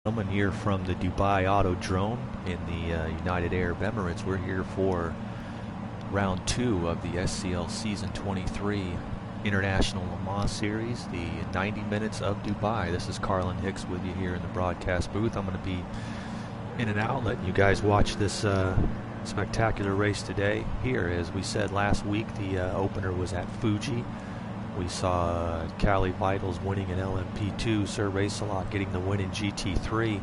Gentlemen, here from the Dubai Autodrome in the United Arab Emirates. We're here for round 2 of the SCL Season 23 International Le Mans Series, the 90 minutes of Dubai. This is Carlin Hicks with you here in the broadcast booth. I'm going to be in and out letting you guys watch this spectacular race today. Here, as we said last week, the opener was at Fuji. We saw Cali Vitals winning in LMP2, Sir Race-A-Lot getting the win in GT3,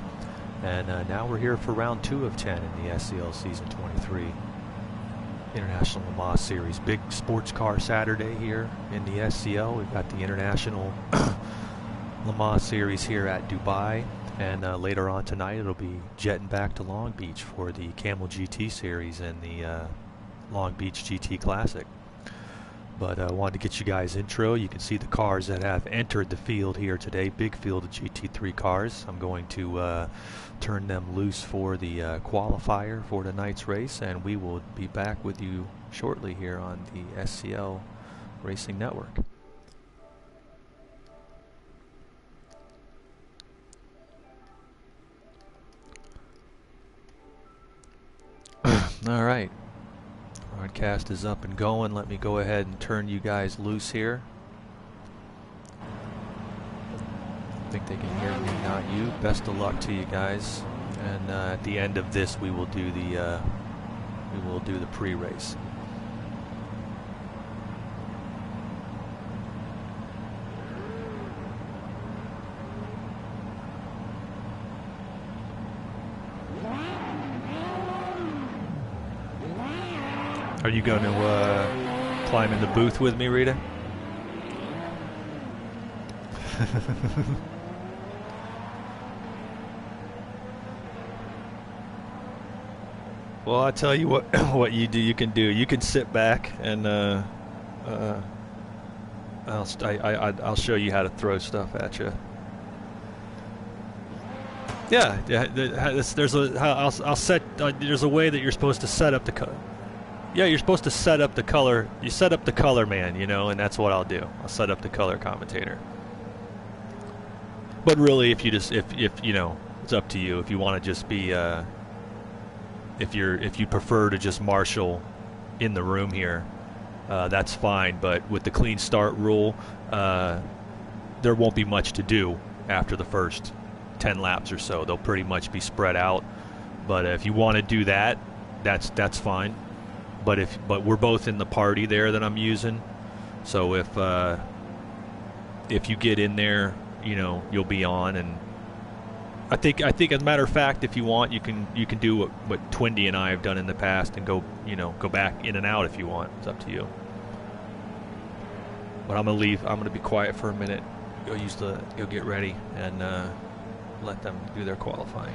and now we're here for round 2 of 10 in the SCL Season 23 International Le Mans Series. Big sports car Saturday here in the SCL. We've got the International Le Mans Series here at Dubai, and later on tonight it'll be jetting back to Long Beach for the Camel GT Series and the Long Beach GT Classic. But I wanted to get you guys intro. You can see the cars that have entered the field here today. Big field of GT3 cars. I'm going to turn them loose for the qualifier for tonight's race, and we will be back with you shortly here on the SCL Racing Network. All right. Broadcast is up and going. Let me go ahead and turn you guys loose here. I think they can hear me, not you. Best of luck to you guys. And at the end of this, we will do the pre-race. Are you going to climb in the booth with me, Rita? Well, I'll tell you what you do. You can do. You can sit back and I'll show you how to throw stuff at you. Yeah. There's a way that you're supposed to set up the color. Yeah, you're supposed to set up the color. You set up the color man, you know, and that's what I'll do. I'll set up the color commentator. But really, if you know, it's up to you. If you want to just be, if you prefer to just marshal in the room here, that's fine. But with the clean start rule, there won't be much to do after the first 10 laps or so. They'll pretty much be spread out. But if you want to do that, that's fine. But we're both in the party there that I'm using, so if you get in there, you know, you'll be on. And I think as a matter of fact, if you want, you can do what Twindy and I have done in the past and go back in and out if you want. It's up to you. But I'm gonna be quiet for a minute. Go get ready and let them do their qualifying.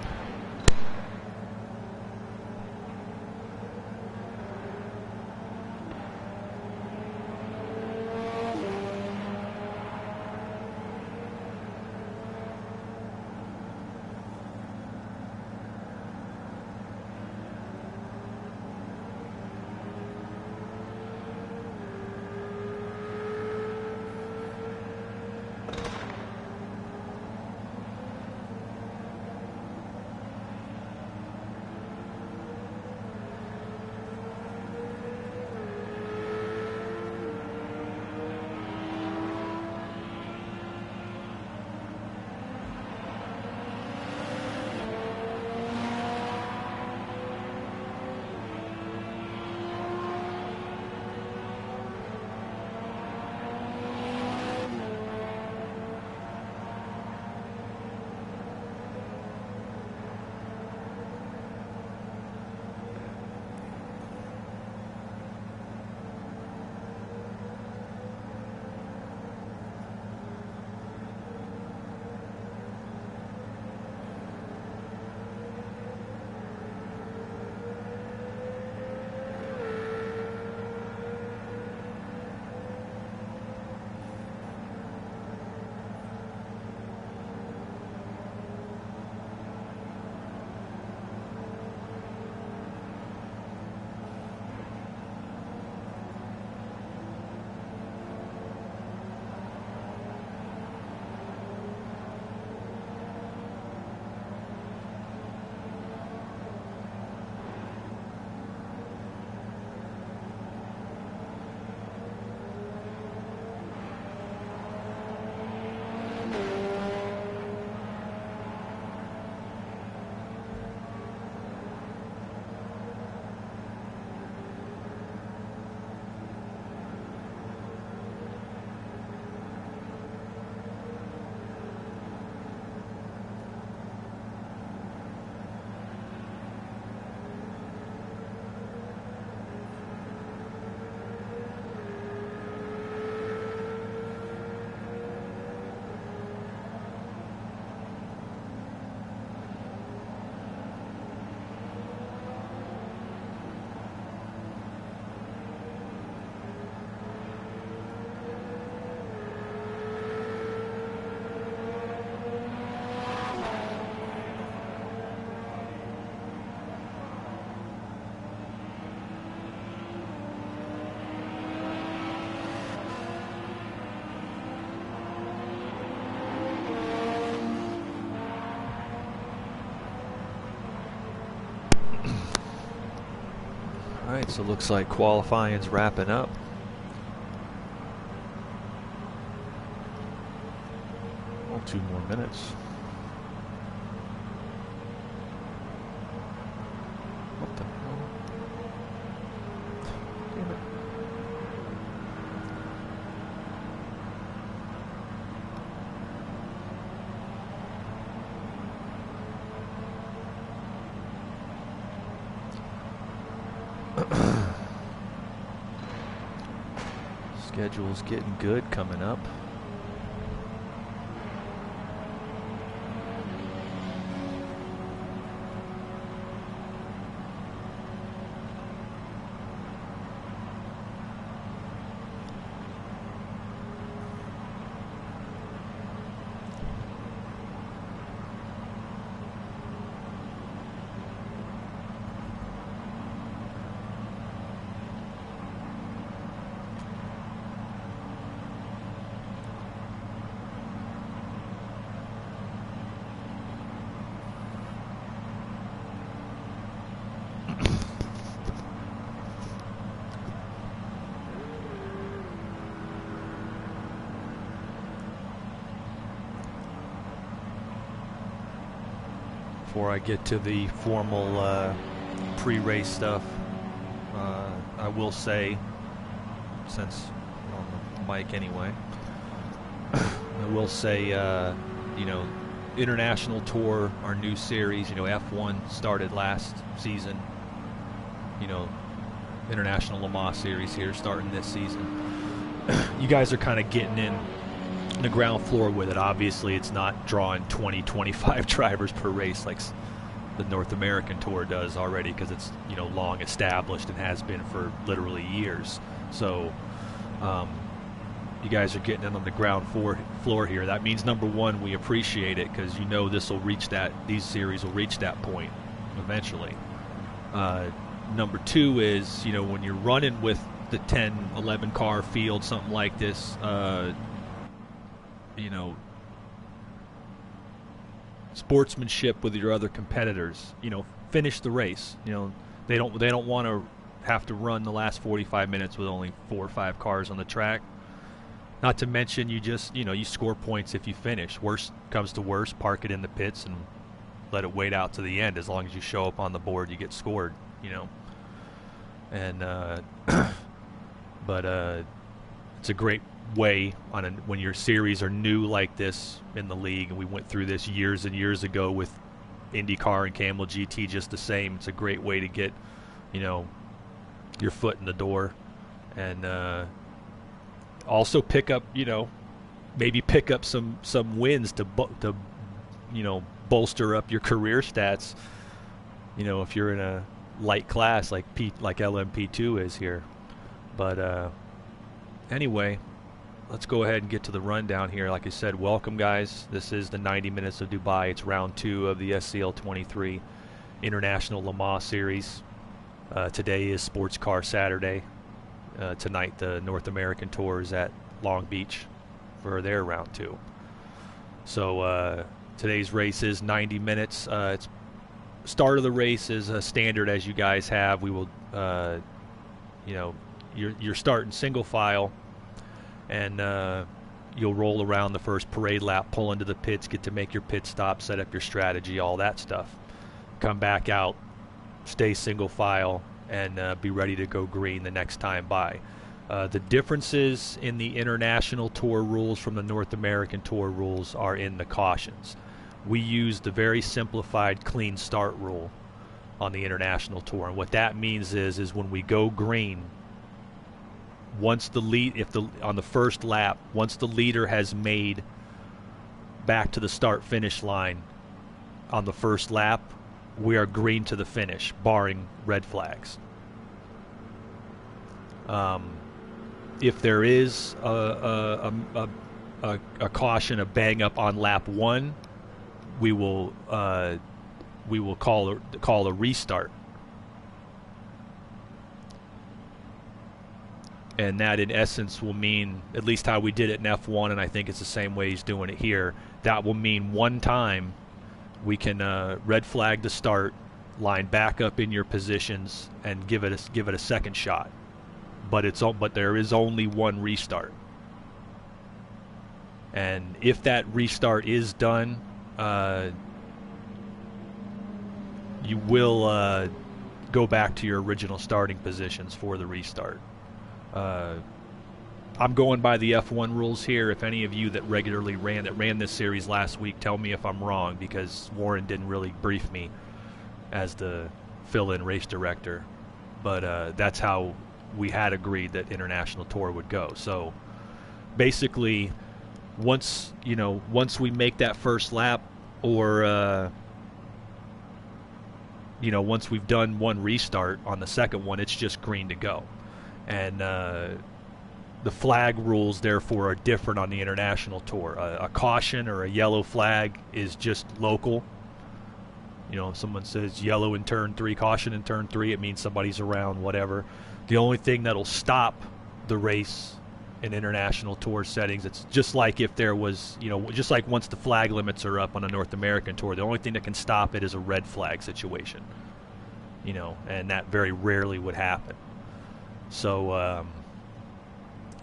right, so looks like qualifying's wrapping up. Well, 2 more minutes. What the hell? Damn it. Schedule's getting good coming up. Before I get to the formal pre-race stuff, I will say, since I'm on the mic anyway, I will say, you know, International Tour, our new series, you know, F1 started last season, you know, International Le Mans Series here starting this season. You guys are kind of getting in the ground floor with it. Obviously it's not drawing 20-25 drivers per race like the North American Tour does already, because it's, you know, long established and has been for literally years. So you guys are getting in on the ground floor here. That means, number one, we appreciate it, because you know this will reach that, these series will reach that point eventually. Number two is, you know, when you're running with the 10-11 car field, something like this, you know, sportsmanship with your other competitors, you know, finish the race. You know, they don't want to have to run the last 45 minutes with only 4 or 5 cars on the track. Not to mention, you just, you know, you score points if you finish. Worst comes to worst, park it in the pits and let it wait out to the end. As long as you show up on the board, you get scored, you know. And but it's a great way on when your series are new like this in the league, and we went through this years and years ago with IndyCar and Camel GT just the same. It's a great way to get, you know, your foot in the door, and also pick up, you know, maybe pick up some wins to you know, bolster up your career stats, you know, if you're in a light class like LMP2 is here. But anyway, let's go ahead and get to the rundown here. Like I said, welcome, guys. This is the 90 Minutes of Dubai. It's round 2 of the SCL 23 International Le Mans Series. Today is Sports Car Saturday. Tonight, the North American Tour is at Long Beach for their round 2. So today's race is 90 minutes. It's start of the race is standard as you guys have. We will, you know, you're starting single file, and you'll roll around the first parade lap, pull into the pits, get to make your pit stop, set up your strategy, all that stuff. Come back out, stay single file, and be ready to go green the next time by. The differences in the International Tour rules from the North American Tour rules are in the cautions. We use the very simplified clean start rule on the International Tour, and what that means is when we go green, once the lead, on the first lap, once the leader has made back to the start finish line on the first lap, we are green to the finish, barring red flags. If there is a caution, a bang up on lap 1, we will call a restart. And that, in essence, will mean, at least how we did it in F1, and I think it's the same way he's doing it here, that will mean one time we can red flag the start, line back up in your positions and give it a second shot. But there is only one restart. And if that restart is done, you will go back to your original starting positions for the restart. I'm going by the F1 rules here. If any of you that regularly ran this series last week, tell me if I'm wrong, because Warren didn't really brief me as the fill-in race director. But that's how we had agreed that International Tour would go. So basically, once we make that first lap, or once we've done one restart on the second one, it's just green to go. And the flag rules, therefore, are different on the International Tour. A caution or a yellow flag is just local. If someone says yellow in turn 3, caution in turn 3, it means somebody's around, whatever. The only thing that'll stop the race in International Tour settings, it's just like if there was, just like once the flag limits are up on a North American Tour, the only thing that can stop it is a red flag situation. And that very rarely would happen. So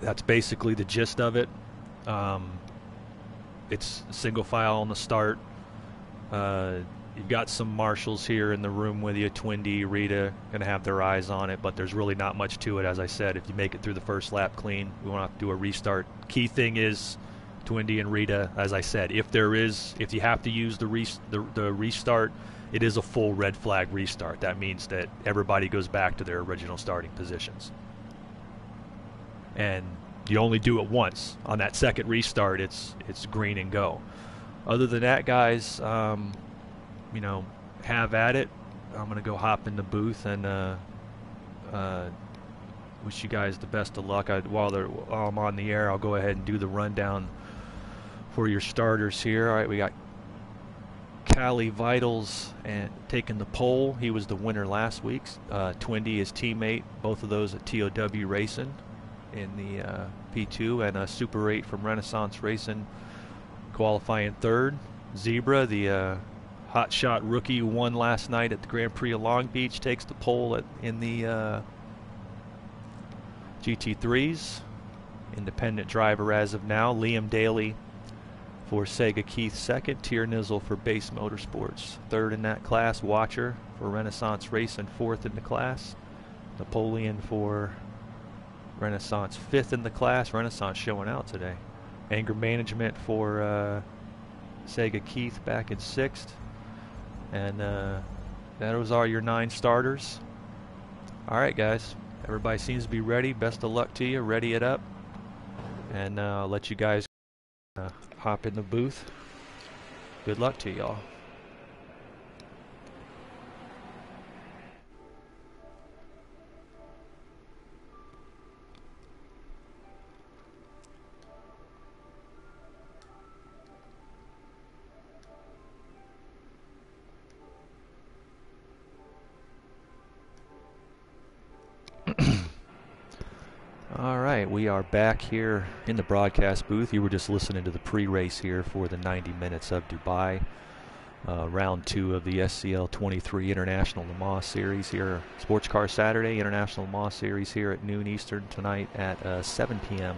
that's basically the gist of it. It's single file on the start. You've got some marshals here in the room with you. Twindy, Rita, going to have their eyes on it, but there's really not much to it. As I said, if you make it through the first lap clean, we won't have to do a restart. Key thing is Twindy and Rita, as I said, if you have to use the restart, it is a full red flag restart. That means that everybody goes back to their original starting positions. And you only do it once. On that second restart, it's green and go. Other than that, guys, have at it. I'm going to go hop in the booth and wish you guys the best of luck. While I'm on the air, I'll go ahead and do the rundown for your starters here. All right, we got Callie Vitals and taking the pole. He was the winner last week. Twindy, his teammate, both of those at TOW Racing in the P2, and Super 8 from Renaissance Racing qualifying third. Zebra, the hotshot rookie who won last night at the Grand Prix of Long Beach, takes the pole in the GT3s. Independent driver as of now. Liam Daly for Sega Keith second. Tier Nizzle for Base Motorsports third in that class. Watcher for Renaissance Racing fourth in the class. Napoleon for Renaissance fifth in the class. Renaissance showing out today. Anger Management for Sega Keith back in sixth. And those are your 9 starters. All right, guys. Everybody seems to be ready. Best of luck to you. Ready it up. And I'll let you guys hop in the booth. Good luck to y'all. All right, we are back here in the broadcast booth. You were just listening to the pre-race here for the 90 minutes of Dubai. Round 2 of the SCL 23 International Le Mans Series here. Sports Car Saturday International Le Mans Series here at noon Eastern tonight. At 7 p.m.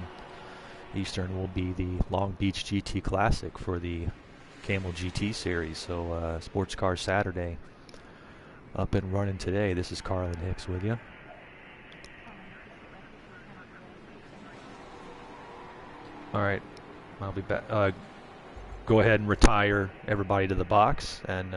Eastern will be the Long Beach GT Classic for the Camel GT Series. So Sports Car Saturday up and running today. This is Carlin Hicks with you. All right, I'll be back. Go ahead and retire everybody to the box, and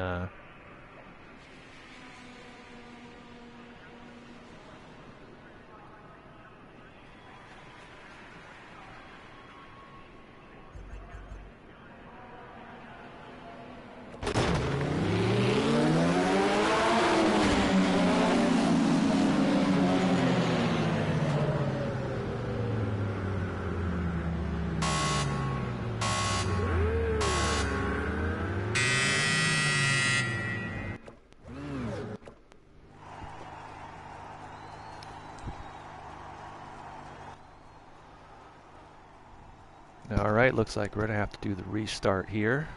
all right, looks like we're going to have to do the restart here.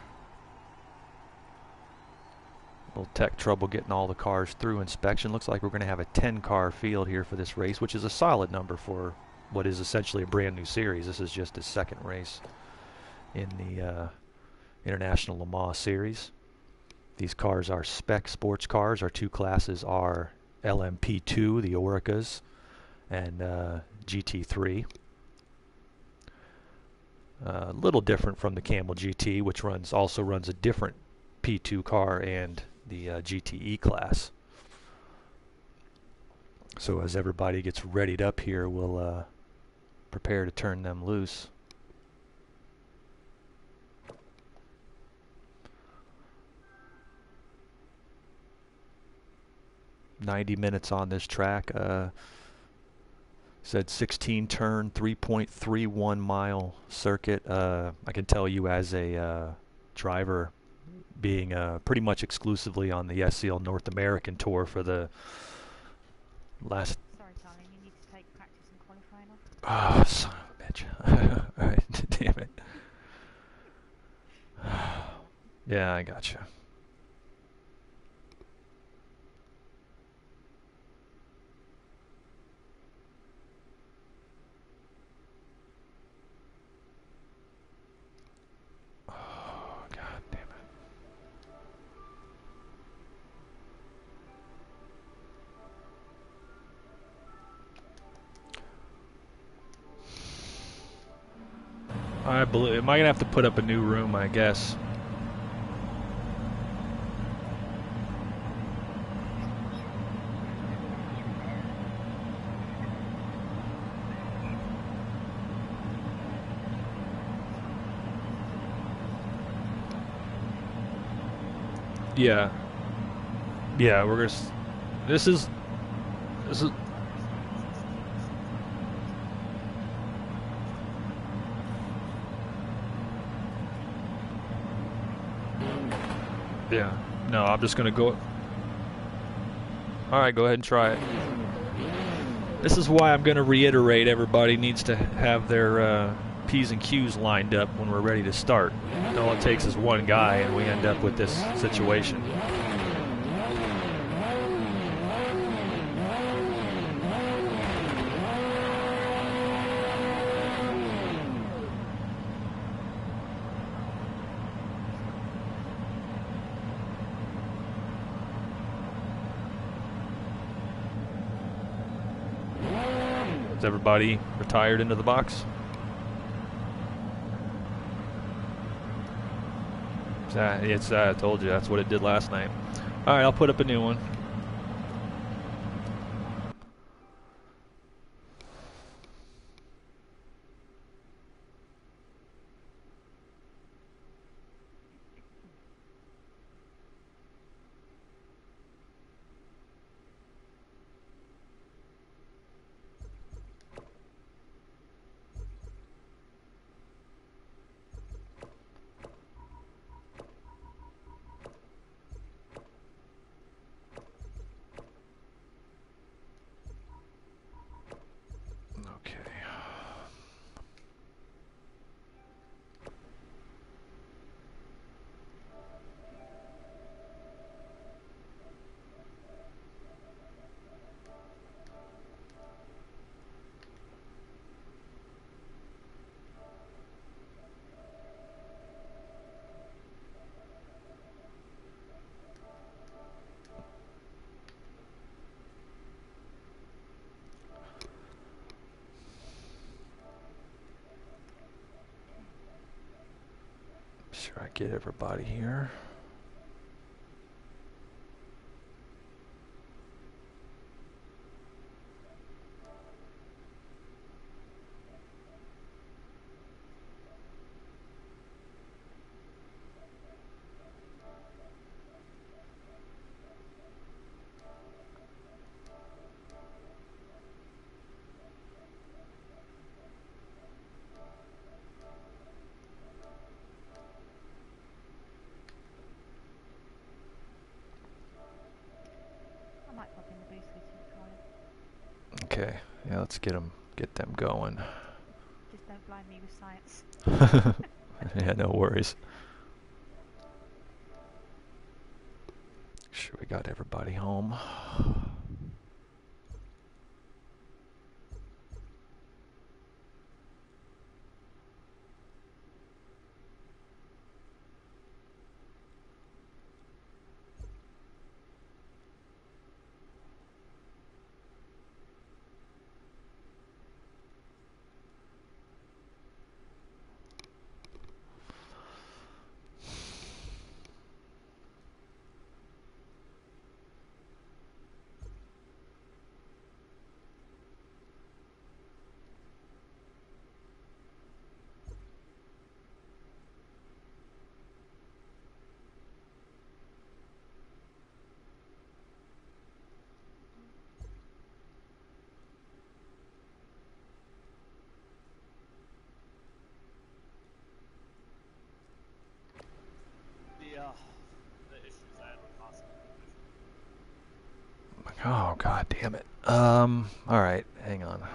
Little tech trouble getting all the cars through inspection. Looks like we're going to have a 10-car field here for this race, which is a solid number for what is essentially a brand new series. This is just his second race in the International Le Mans Series. These cars are spec sports cars. Our two classes are LMP2, the Oricas, and GT3. A little different from the Camel GT, which also runs a different P2 car and the GTE class. So as everybody gets readied up here, we'll prepare to turn them loose. $90 on this track. Said 16 turn, 3.31 mile circuit. I can tell you as a driver, being pretty much exclusively on the SCL North American Tour for the last... Sorry, darling, you need to take practice and qualifying off. Oh, son of a bitch. Alright, damn it. Yeah, I gotcha. I believe. Am I gonna have to put up a new room? I guess. Yeah. Yeah, we're gonna. This is. Yeah. No, I'm just gonna go. Alright, go ahead and try it. This is why I'm gonna reiterate, everybody needs to have their P's and Q's lined up when we're ready to start. All it takes is one guy and we end up with this situation. Is everybody retired into the box? I told you, that's what it did last night. Alright, I'll put up a new one. Sure, I get everybody here. Okay, yeah, let's get them going. Just don't blind me with science. Yeah, no worries. sure we got everybody home. The issues I had with hospital. Oh, god damn it. Alright, hang on. There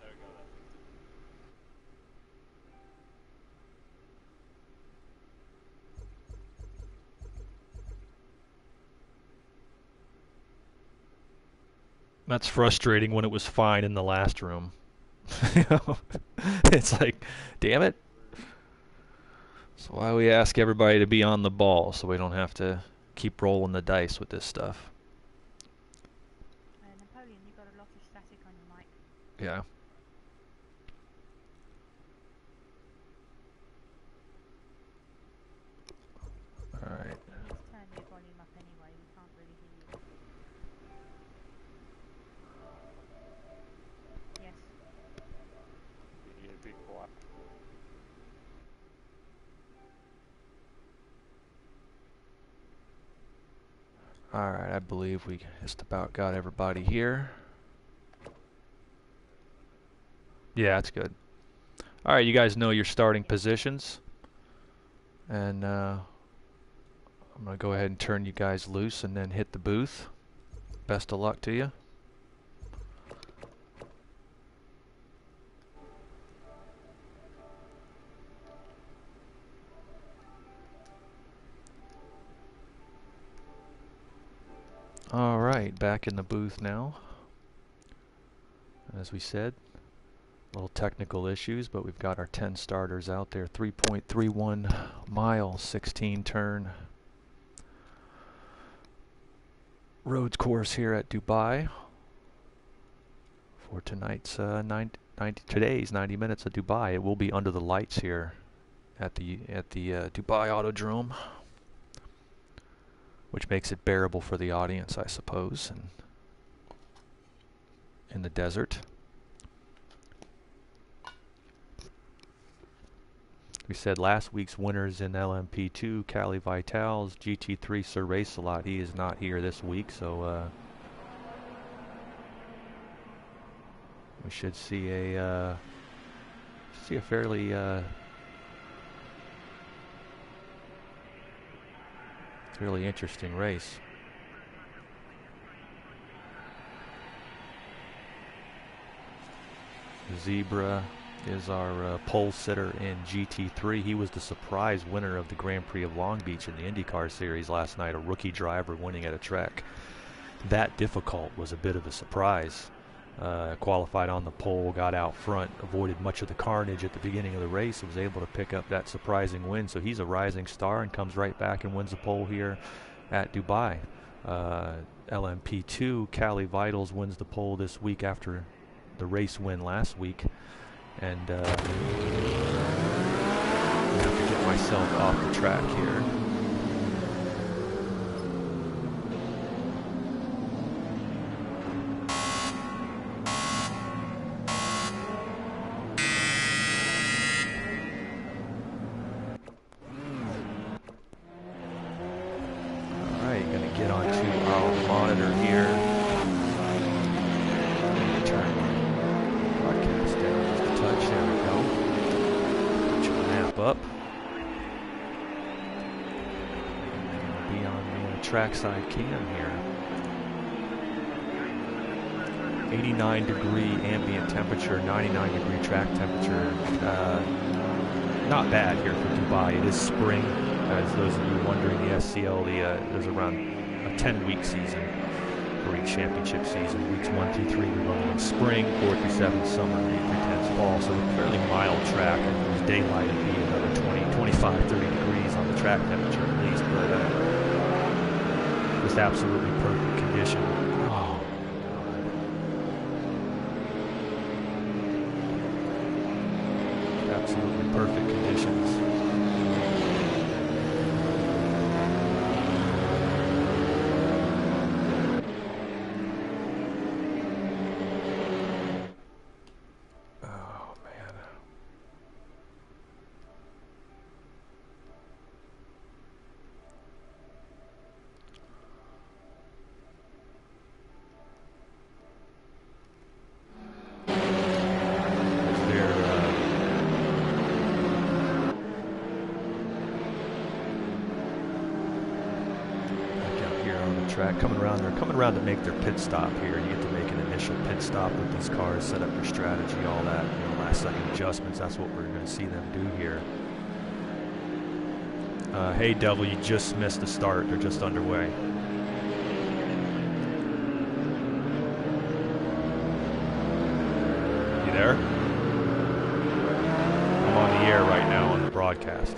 we go. That's frustrating when it was fine in the last room. It's like, damn it. That's why we ask everybody to be on the ball, so we don't have to keep rolling the dice with this stuff. Napoleon, you've got a lot of static on your mic. Yeah. Alright. You need to turn your volume up anyway, we can't really hear you. Yes. You need to be quiet. Alright, I believe we just about got everybody here. Yeah, that's good. Alright, you guys know your starting positions. And I'm going to go ahead and turn you guys loose and then hit the booth. Best of luck to you. Alright, back in the booth now. As we said, little technical issues, but we've got our 10 starters out there. 3.31 mile, 16 turn roads course here at Dubai for tonight's today's 90 minutes of Dubai. It will be under the lights here at the Dubai Autodrome, which makes it bearable for the audience, I suppose, and in the desert. We said last week's winners in LMP2, Cali Vitals, GT3 Sir Race-A-Lot. He is not here this week, so we should see a fairly fairly interesting race. Zebra is our pole sitter in GT3. He was the surprise winner of the Grand Prix of Long Beach in the IndyCar Series last night, a rookie driver winning at a track that difficult was a bit of a surprise. Qualified on the pole, got out front, avoided much of the carnage at the beginning of the race, and was able to pick up that surprising win. So he's a rising star and comes right back and wins the pole here at Dubai. LMP2, Cali Vitals wins the pole this week after the race win last week. And I have to get myself off the track here. Alright, gonna get onto our monitor here. Turn broadcast down just a touch. There we go. Put your map up. Be on the trackside cam here. 89 degree ambient temperature, 99 degree track temperature. not bad here for Dubai. It is spring, as those of you wondering. The SCL, there's around a 10-week season for each championship season. Weeks 1 through 3 we run in spring, 4 through 7 summer, 8 through 10 fall. So a fairly mild track. And if it was daylight, it'd be another 20, 25, 30 degrees on the track temperature at least. But just absolutely perfect condition. Oh, God. Absolutely perfect conditions. Track coming around. They're coming around to make their pit stop here. You get to make an initial pit stop with these cars, set up your strategy, all that, last second adjustments. That's what we're going to see them do here. Hey Devil, you just missed the start. They're just underway. You there? I'm on the air right now on the broadcast.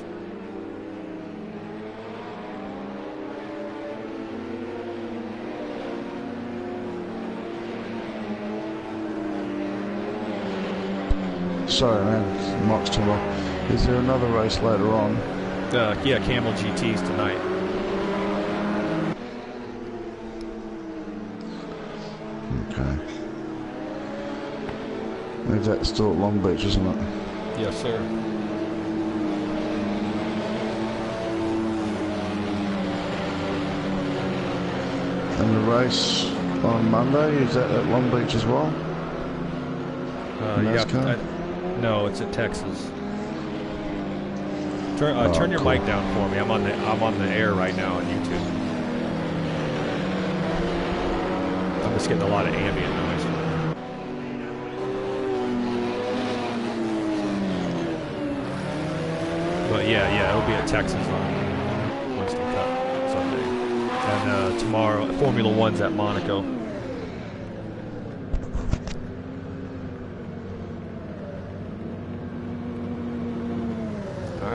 Sorry, man. Mark's too long. Is there another race later on? Yeah, Camel GT's tonight. Okay. That's still at Long Beach, isn't it? Yes, sir. And the race on Monday, is that at Long Beach as well? No, it's at Texas. Turn your mic down for me. I'm on the air right now on YouTube. I'm just getting a lot of ambient noise. But yeah, it'll be at Texas on Winston Cup Sunday, and tomorrow Formula One's at Monaco.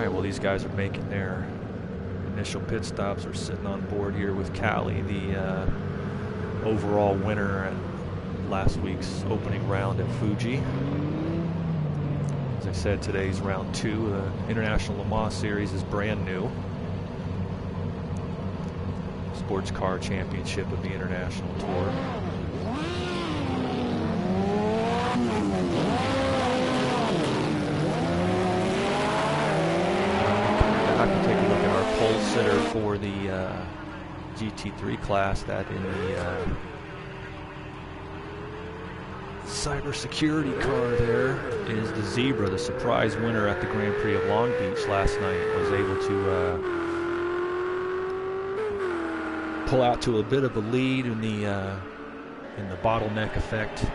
Well, these guys are making their initial pit stops. We're sitting on board here with Callie, the overall winner at last week's opening round at Fuji. As I said, today's round 2. The International Le Mans Series is brand new. Sports Car Championship of the International Tour. Pole sitter for the GT3 class, that in the cybersecurity car there is the Zebra, the surprise winner at the Grand Prix of Long Beach last night. Was able to pull out to a bit of a lead in the bottleneck effect,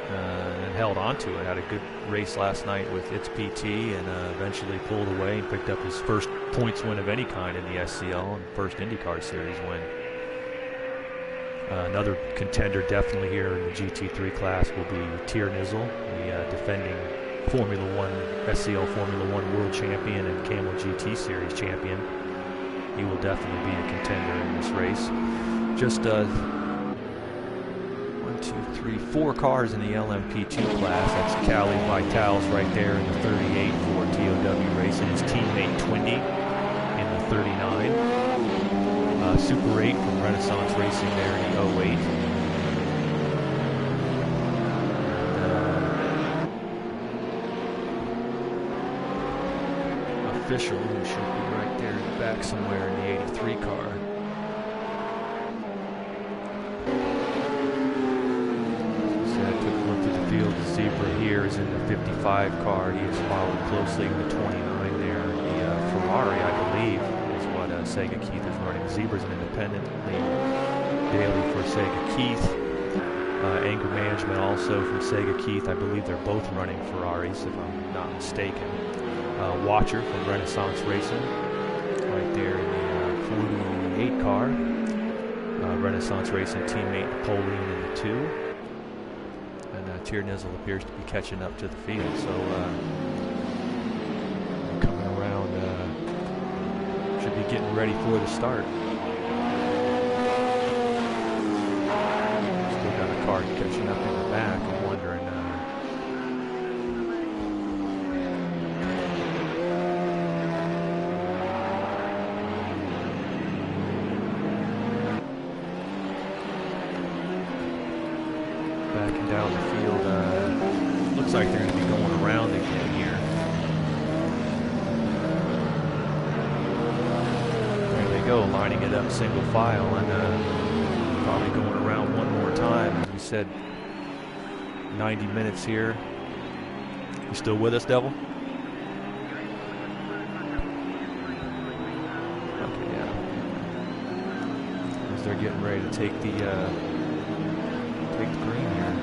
and held on to it. Had a good race last night with its PT, and eventually pulled away and picked up his first points win of any kind in the SCL and first IndyCar Series win. Another contender definitely here in the GT3 class will be Tiernizzel, the defending Formula One, SCL Formula One World Champion and Camel GT Series champion. He will definitely be a contender in this race. Just 4 cars in the LMP2 class. That's Callie Vitale's right there in the 38 for TOW Racing. His teammate Twindy in the 39. Super 8 from Renaissance Racing there in the 08. Official, who should be right there in the back somewhere in the 83 car. The Zebra here is in the 55 car. He is followed closely in the 29 there. The Ferrari, I believe, is what Sega Keith is running. Zebra's an independent daily for Sega Keith. Anger Management also from Sega Keith. I believe they're both running Ferraris, if I'm not mistaken. Watcher from Renaissance Racing, right there in the 48 car. Renaissance Racing teammate Napoleon in the 2. And Tiernizl appears to be catching up to the field, so coming around, should be getting ready for the start. Still got a car catching up in the back. I'm wondering. Backing down the field, looks like they're going to be going around again here. There they go, lining it up single file, and probably going around one more time. As we said, 90 minutes here. You still with us, Devil? Okay, yeah. As they're getting ready to take the green here.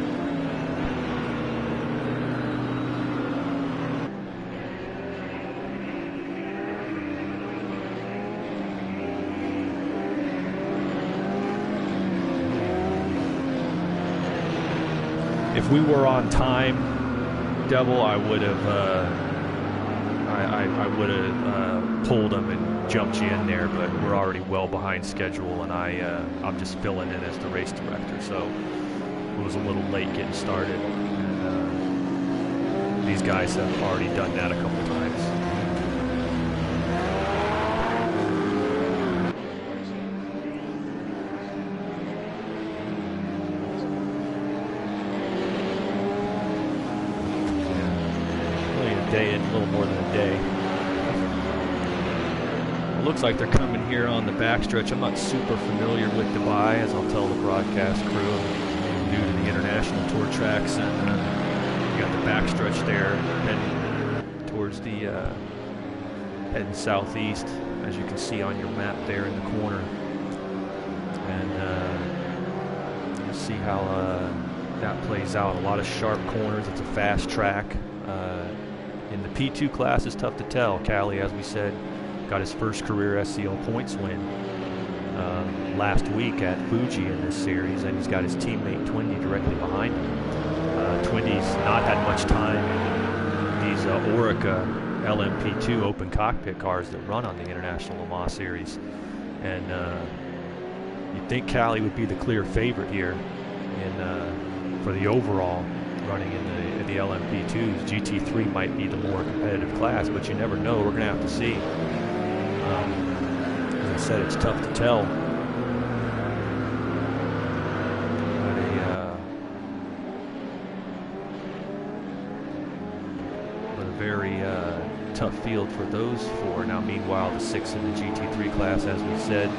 If we were on time, Devil, I would have I would have pulled them and jumped you in there, but we're already well behind schedule, and I'm just filling in as the race director, so it was a little late getting started. And, these guys have already done that a couple times. A little more than a day. It looks like they're coming here on the backstretch. I'm not super familiar with Dubai, as I'll tell the broadcast crew. I'm new to the international tour tracks, and you got the backstretch there heading towards the heading southeast, as you can see on your map there in the corner. And you'll see how that plays out. A lot of sharp corners. It's a fast track. In the P2 class, it's tough to tell. Callie, as we said, got his first career SCL points win last week at Fuji in this series, and he's got his teammate Twindy directly behind him. Twindy's not had much time in these Orica LMP2 open cockpit cars that run on the International Le Mans Series, and you'd think Callie would be the clear favorite here for the overall running in the LMP2s. GT3 might be the more competitive class, but you never know. We're going to have to see. As I said, it's tough to tell. But a very tough field for those four. Now, meanwhile, the 6 in the GT3 class, as we said,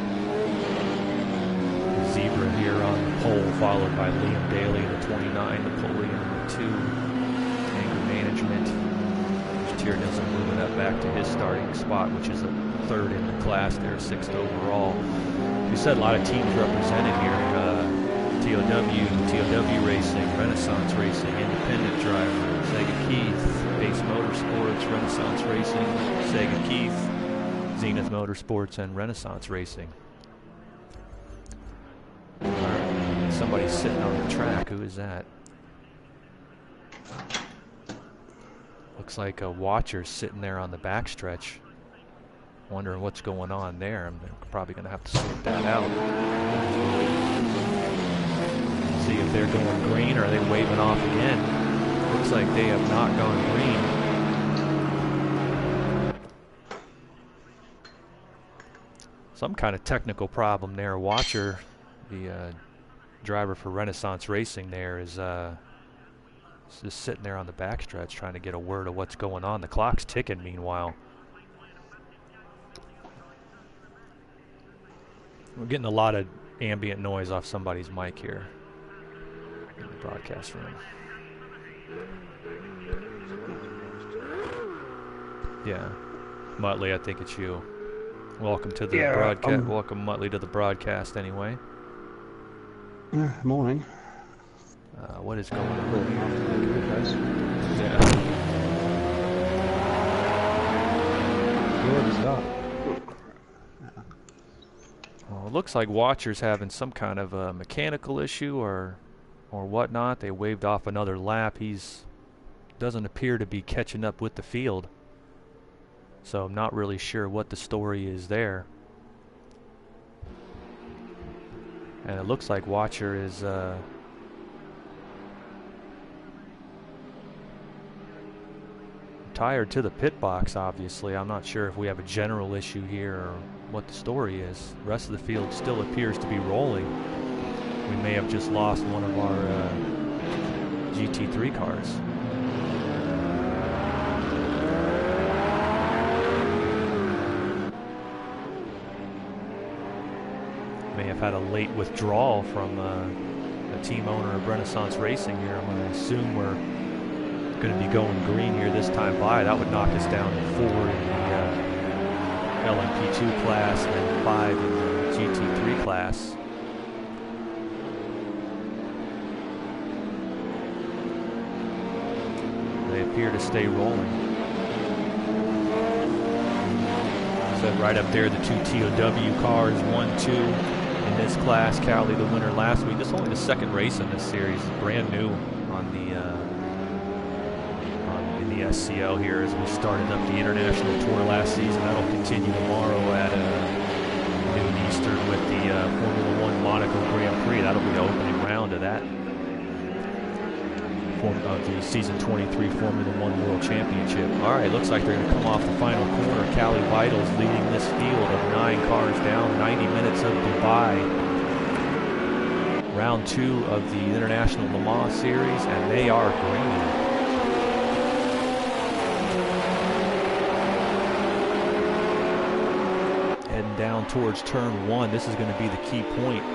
Zebra here on the pole, followed by Liam Daly in the 29, Napoleon in the 2, anger management. Tiernizl moving up back to his starting spot, which is a 3rd in the class there, 6th overall. We said a lot of teams represented here. TOW Racing, Renaissance Racing, Independent Driver, Sega Keith, Base Motorsports, Renaissance Racing, Sega Keith, Zenith Motorsports, and Renaissance Racing. Somebody's sitting on the track. Who is that? Looks like a Watcher sitting there on the backstretch. Wondering what's going on there. I'm probably going to have to sort that out. See if they're going green, or are they waving off again? Looks like they have not gone green. Some kind of technical problem there. Watcher, the driver for Renaissance Racing there, is just sitting there on the backstretch trying to get a word of what's going on. The clock's ticking meanwhile. We're getting a lot of ambient noise off somebody's mic here in the broadcast room. Yeah, Muttley, I think it's you. Welcome to the broadcast. Welcome, Muttley, to the broadcast anyway. Morning. What is going on here? Yeah. good as that. Well, it looks like Watcher's having some kind of a mechanical issue or whatnot. They waved off another lap. He's doesn't appear to be catching up with the field. So I'm not really sure what the story is there. And it looks like Watcher is tired to the pit box, obviously. I'm not sure if we have a general issue here or what the story is. The rest of the field still appears to be rolling. We may have just lost one of our GT3 cars. May have had a late withdrawal from the team owner of Renaissance Racing here. I'm going to assume we're going to be going green here this time by. That would knock us down to 4 in the LMP2 class and 5 in the GT3 class. They appear to stay rolling. So right up there, the 2 TOW cars, 1, 2 in this class. Cowley, the winner last week. This is only the second race in this series. Brand new on the in the SCL here as we started up the international tour last season. That'll continue tomorrow at noon Eastern with the Formula One Monaco Grand Prix. That'll be the opening round of that. Of the season 23 Formula One World Championship. All right, looks like they're going to come off the final corner. Cali Vitals leading this field of 9 cars down, 90 minutes of Dubai. Round 2 of the International Le Mans Series, and they are green. Heading down towards turn 1. This is going to be the key point.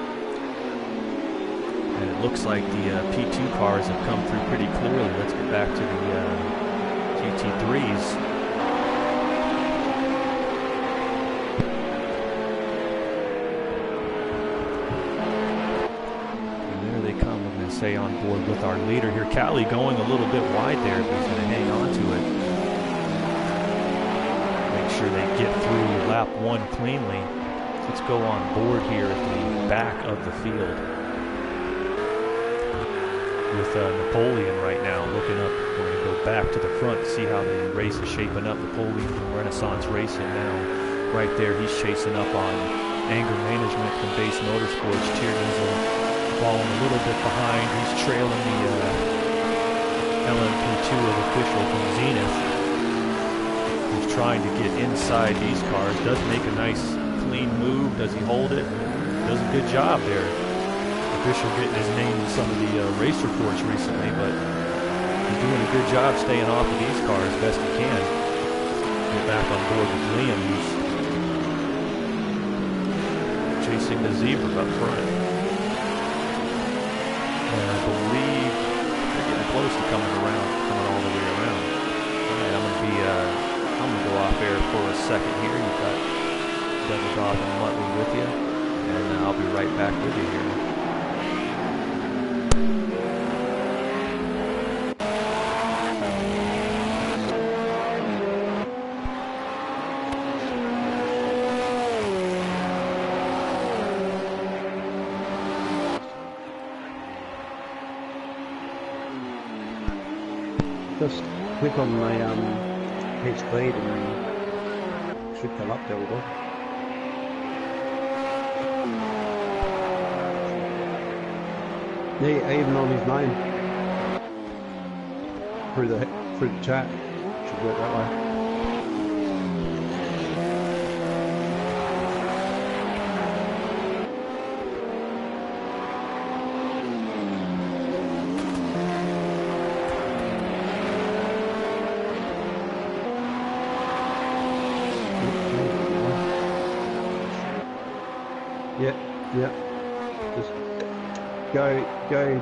And it looks like the P2 cars have come through pretty clearly. Let's get back to the GT3s. And there they come. I'm going to say on board with our leader here. Cali going a little bit wide there, but he's going to hang on to it. Make sure they get through lap 1 cleanly. Let's go on board here at the back of the field. With Napoleon right now looking up. We're going to go back to the front to see how the race is shaping up. Napoleon from Renaissance Racing now. Right there, he's chasing up on Anger Management from Base Motorsports. Tierney's falling a little bit behind. He's trailing the LMP2 official from Zenith. He's trying to get inside these cars. Does make a nice clean move. Does he hold it? Does a good job there. Official getting his name in some of the race reports recently, but he's doing a good job staying off of these cars best he can. Get back on board with Liam, who's chasing the zebra up front. And I believe they're getting close to coming all the way around. All right, I'm gonna go off air for a second here. You've got Double Dog and Muttley with you, and I'll be right back with you here. Just click on the page speed and should come up there we go. Yeah, even on his name through the chat should work that way. Yeah, just go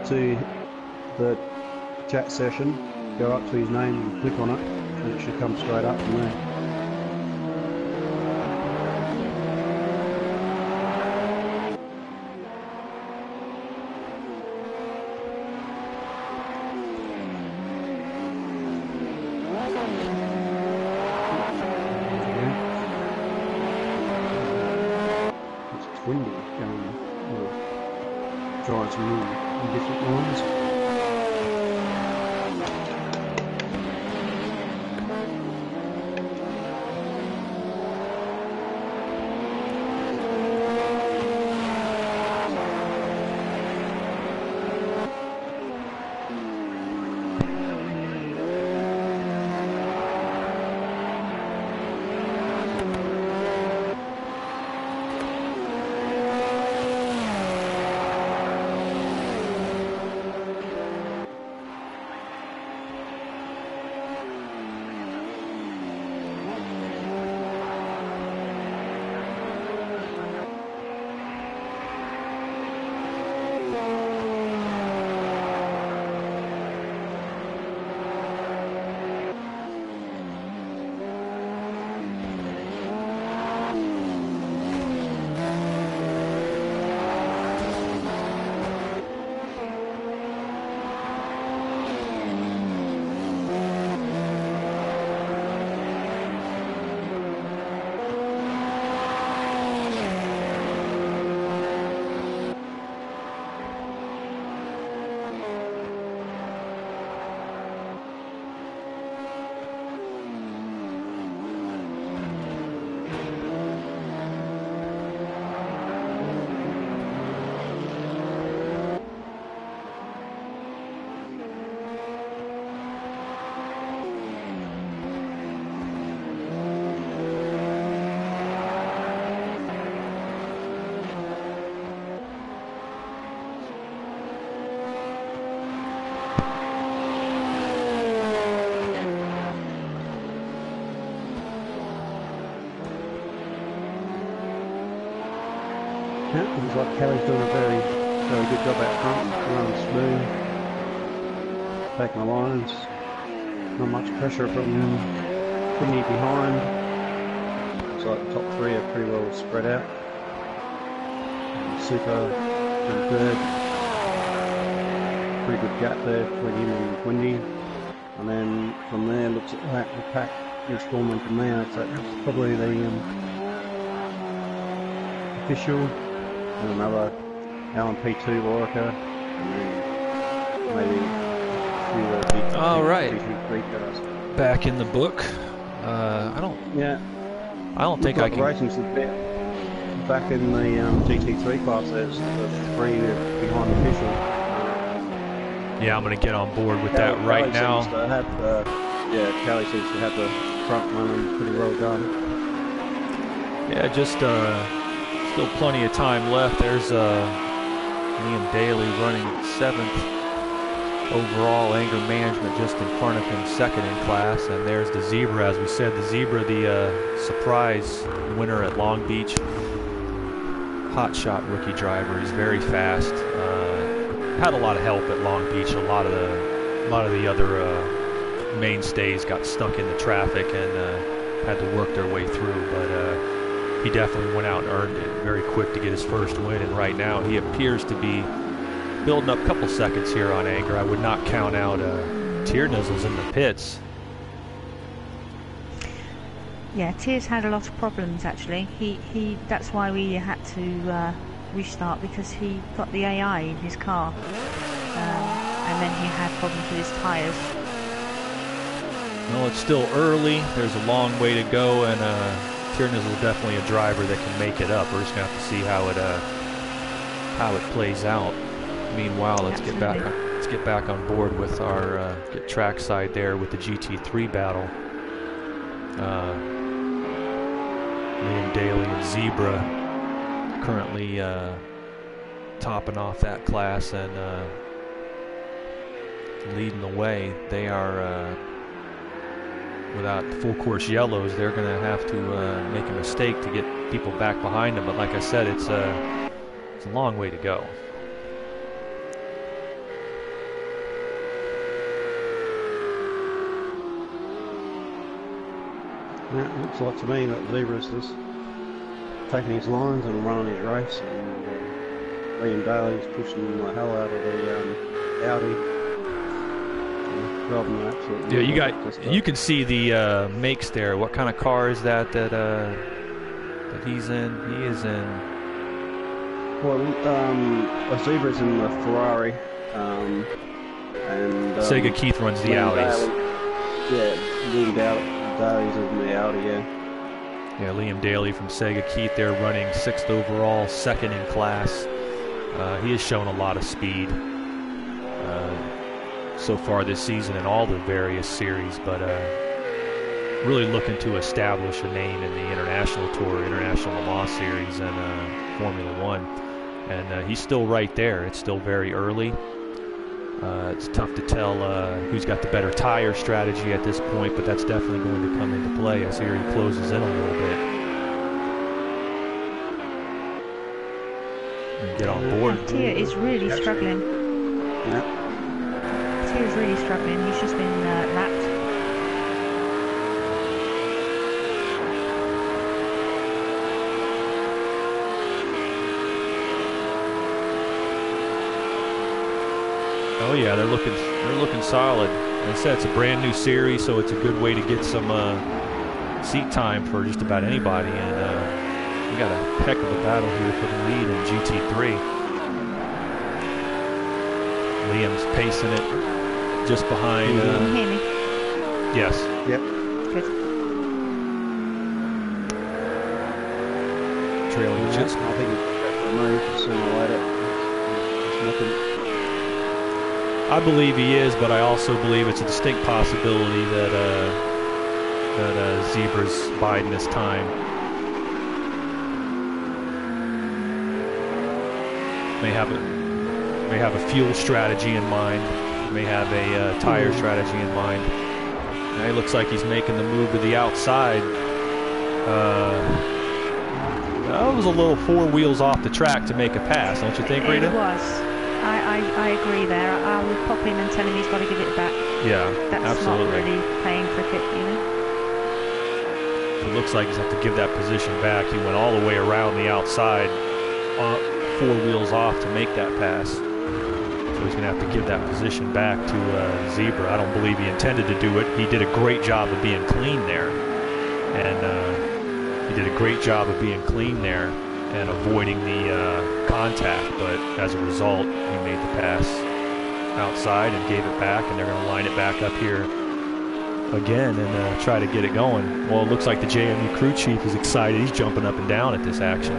to the chat session, go up to his name and click on it, and it should come straight up from there. windy going, drawing some in different lines. Yeah, looks like Kelly's doing a very good job out front, running smooth, taking the lines, not much pressure from Quinny behind. Looks like the top three are pretty well spread out. And Super in third, pretty good gap there between him and Quinny. And then from there, looks like the pack is forming from there. So that's probably the official. And another Alan P2 Warwicker, and then maybe a few big All right. GT3 cars. Back in the book. I don't think I The can. racing's a bit back in the GT3 class. There's the three behind the official. Yeah, I'm going to get on board with that right now. Kelly seems to have the front running pretty well done. Yeah, just still plenty of time left. There's Liam Daly running 7th overall. Anger Management just in front of him, 2nd in class. And there's the Zebra, as we said, the Zebra, the surprise winner at Long Beach. Hot shot rookie driver. He's very fast. Had a lot of help at Long Beach. A lot of the other mainstays got stuck in the traffic and had to work their way through. But he definitely went out and earned it very quick to get his first win, and right now he appears to be building up a couple seconds here on Anger. I would not count out Tiernizzles in the pits. Yeah, Tiers had a lot of problems actually. That's why we had to restart, because he got the AI in his car, and then he had problems with his tyres. Well, it's still early. There's a long way to go, and Tiernizzle is definitely a driver that can make it up. We're just gonna have to see how it plays out. Meanwhile, let's get back on board with our get trackside there with the GT3 battle. Liam Daly and Zebra currently topping off that class and leading the way. They are without full course yellows, they're going to have to make a mistake to get people back behind them. But like I said, it's a long way to go. Yeah, it looks like to me that Zebra's just taking his lines and running his race, and Liam Daly's pushing the hell out of the Audi. Yeah, you can see the makes there. What kind of car is that he's in? He is in Well, a Zebra's in the Ferrari, and Sega Keith runs the Audis. Liam Daly's in the Audi, yeah. Yeah, Liam Daly from Sega Keith there running 6th overall, 2nd in class. He has shown a lot of speed so far this season in all the various series, but really looking to establish a name in the International Tour, International Le Mans Series, and Formula One. And he's still right there. It's still very early. It's tough to tell who's got the better tire strategy at this point, but that's definitely going to come into play as here he closes in a little bit. And get on board. Tia is really struggling. Yeah. Tia is really struggling. He's just been lapped. Oh yeah, they're looking solid. Like I said, it's a brand new series, so it's a good way to get some seat time for just about anybody. And we got a heck of a battle here for the lead in GT3. Liam's pacing it just behind. Can you hear me? Yes. Yep. Good. Trailing I just. think it's removed sooner or later. It's looking. I believe he is, but I also believe it's a distinct possibility that Zebra's biding his time. May have a fuel strategy in mind. May have a tire strategy in mind. Now he looks like he's making the move to the outside. That was a little 4 wheels off the track to make a pass, don't you think, Rita? It was. I agree there. I would pop in and tell him he's got to give it back. Yeah, That's absolutely. not really playing cricket, you know. It looks like he's have to give that position back. He went all the way around the outside, 4 wheels off to make that pass. So he's going to have to give that position back to Zebra. I don't believe he intended to do it. He did a great job of being clean there. And he did a great job of being clean there and avoiding the contact. But as a result, he made the pass outside and gave it back. And they're going to line it back up here again and try to get it going. Well, it looks like the JMU crew chief is excited. He's jumping up and down at this action,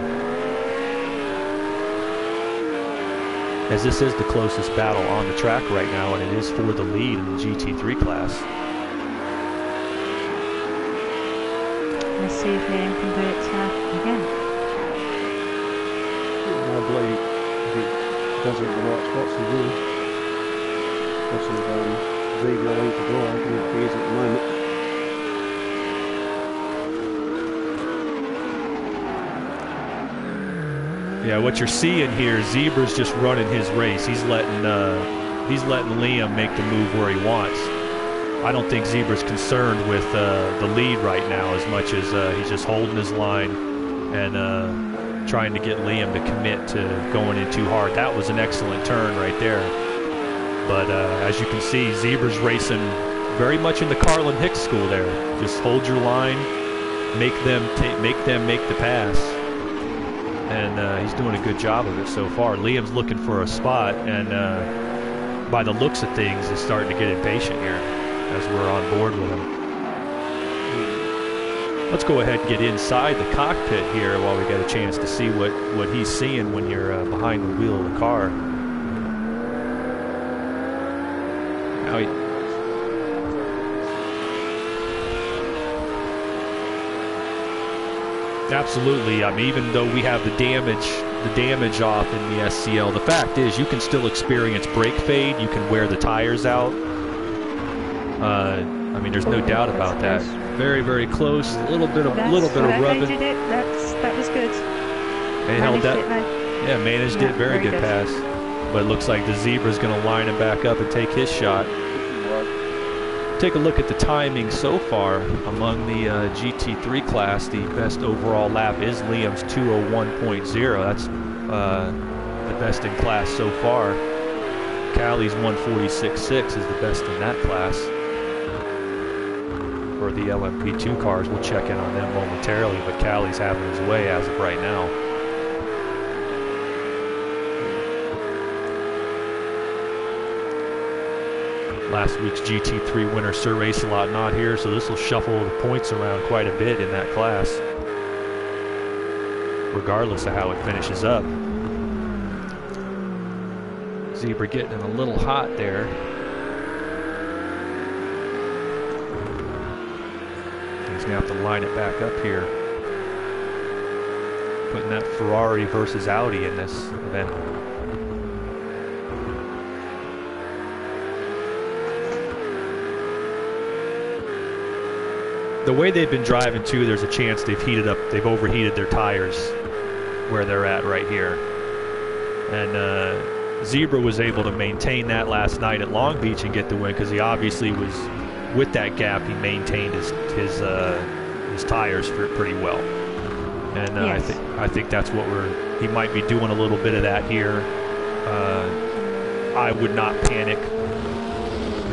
as this is the closest battle on the track right now, and it is for the lead in the GT3 class. Let's see if Liam can do it again. I believe if he does it in the right spots, he will. Especially Zebra leads the door, I think he is at the moment. Yeah, what you're seeing here, Zebra's just running his race. He's letting Liam make the move where he wants. I don't think Zebra's concerned with the lead right now as much as he's just holding his line and trying to get Liam to commit to going in too hard. That was an excellent turn right there. But as you can see, Zebra's racing very much in the Carlin Hicks school there. Just hold your line, make them make the pass. And he's doing a good job of it so far. Liam's looking for a spot, and by the looks of things, is starting to get impatient here as we're on board with him. Let's go ahead and get inside the cockpit here while we get a chance to see what he's seeing when you're behind the wheel of the car. Now absolutely. I mean, even though we have the damage off in the SCL, the fact is you can still experience brake fade. You can wear the tires out. I mean, there's no doubt about that. Very, very close. A little bit of rubbing. They did it. That was good. They held that. Yeah, managed it. Very good pass. But it looks like the Zebra's going to line him back up and take his shot. Take a look at the timing so far among the GT3 class. The best overall lap is Liam's 2:01.0. That's the best in class so far. Callie's 1:46.6 is the best in that class. For the LMP2 cars, we'll check in on them momentarily, but Callie's having his way as of right now. Last week's GT3 winner Sir Race-A-Lot not here, so this will shuffle the points around quite a bit in that class, regardless of how it finishes up. Zebra getting a little hot there. He's gonna have to line it back up here. Putting that Ferrari versus Audi in this event. The way they've been driving too, there's a chance they've overheated their tires where they're at right here. And Zebra was able to maintain that last night at Long Beach and get the win because he obviously was, with that gap, he maintained his tires pretty well. And yes. I think that's what he might be doing a little bit of that here. I would not panic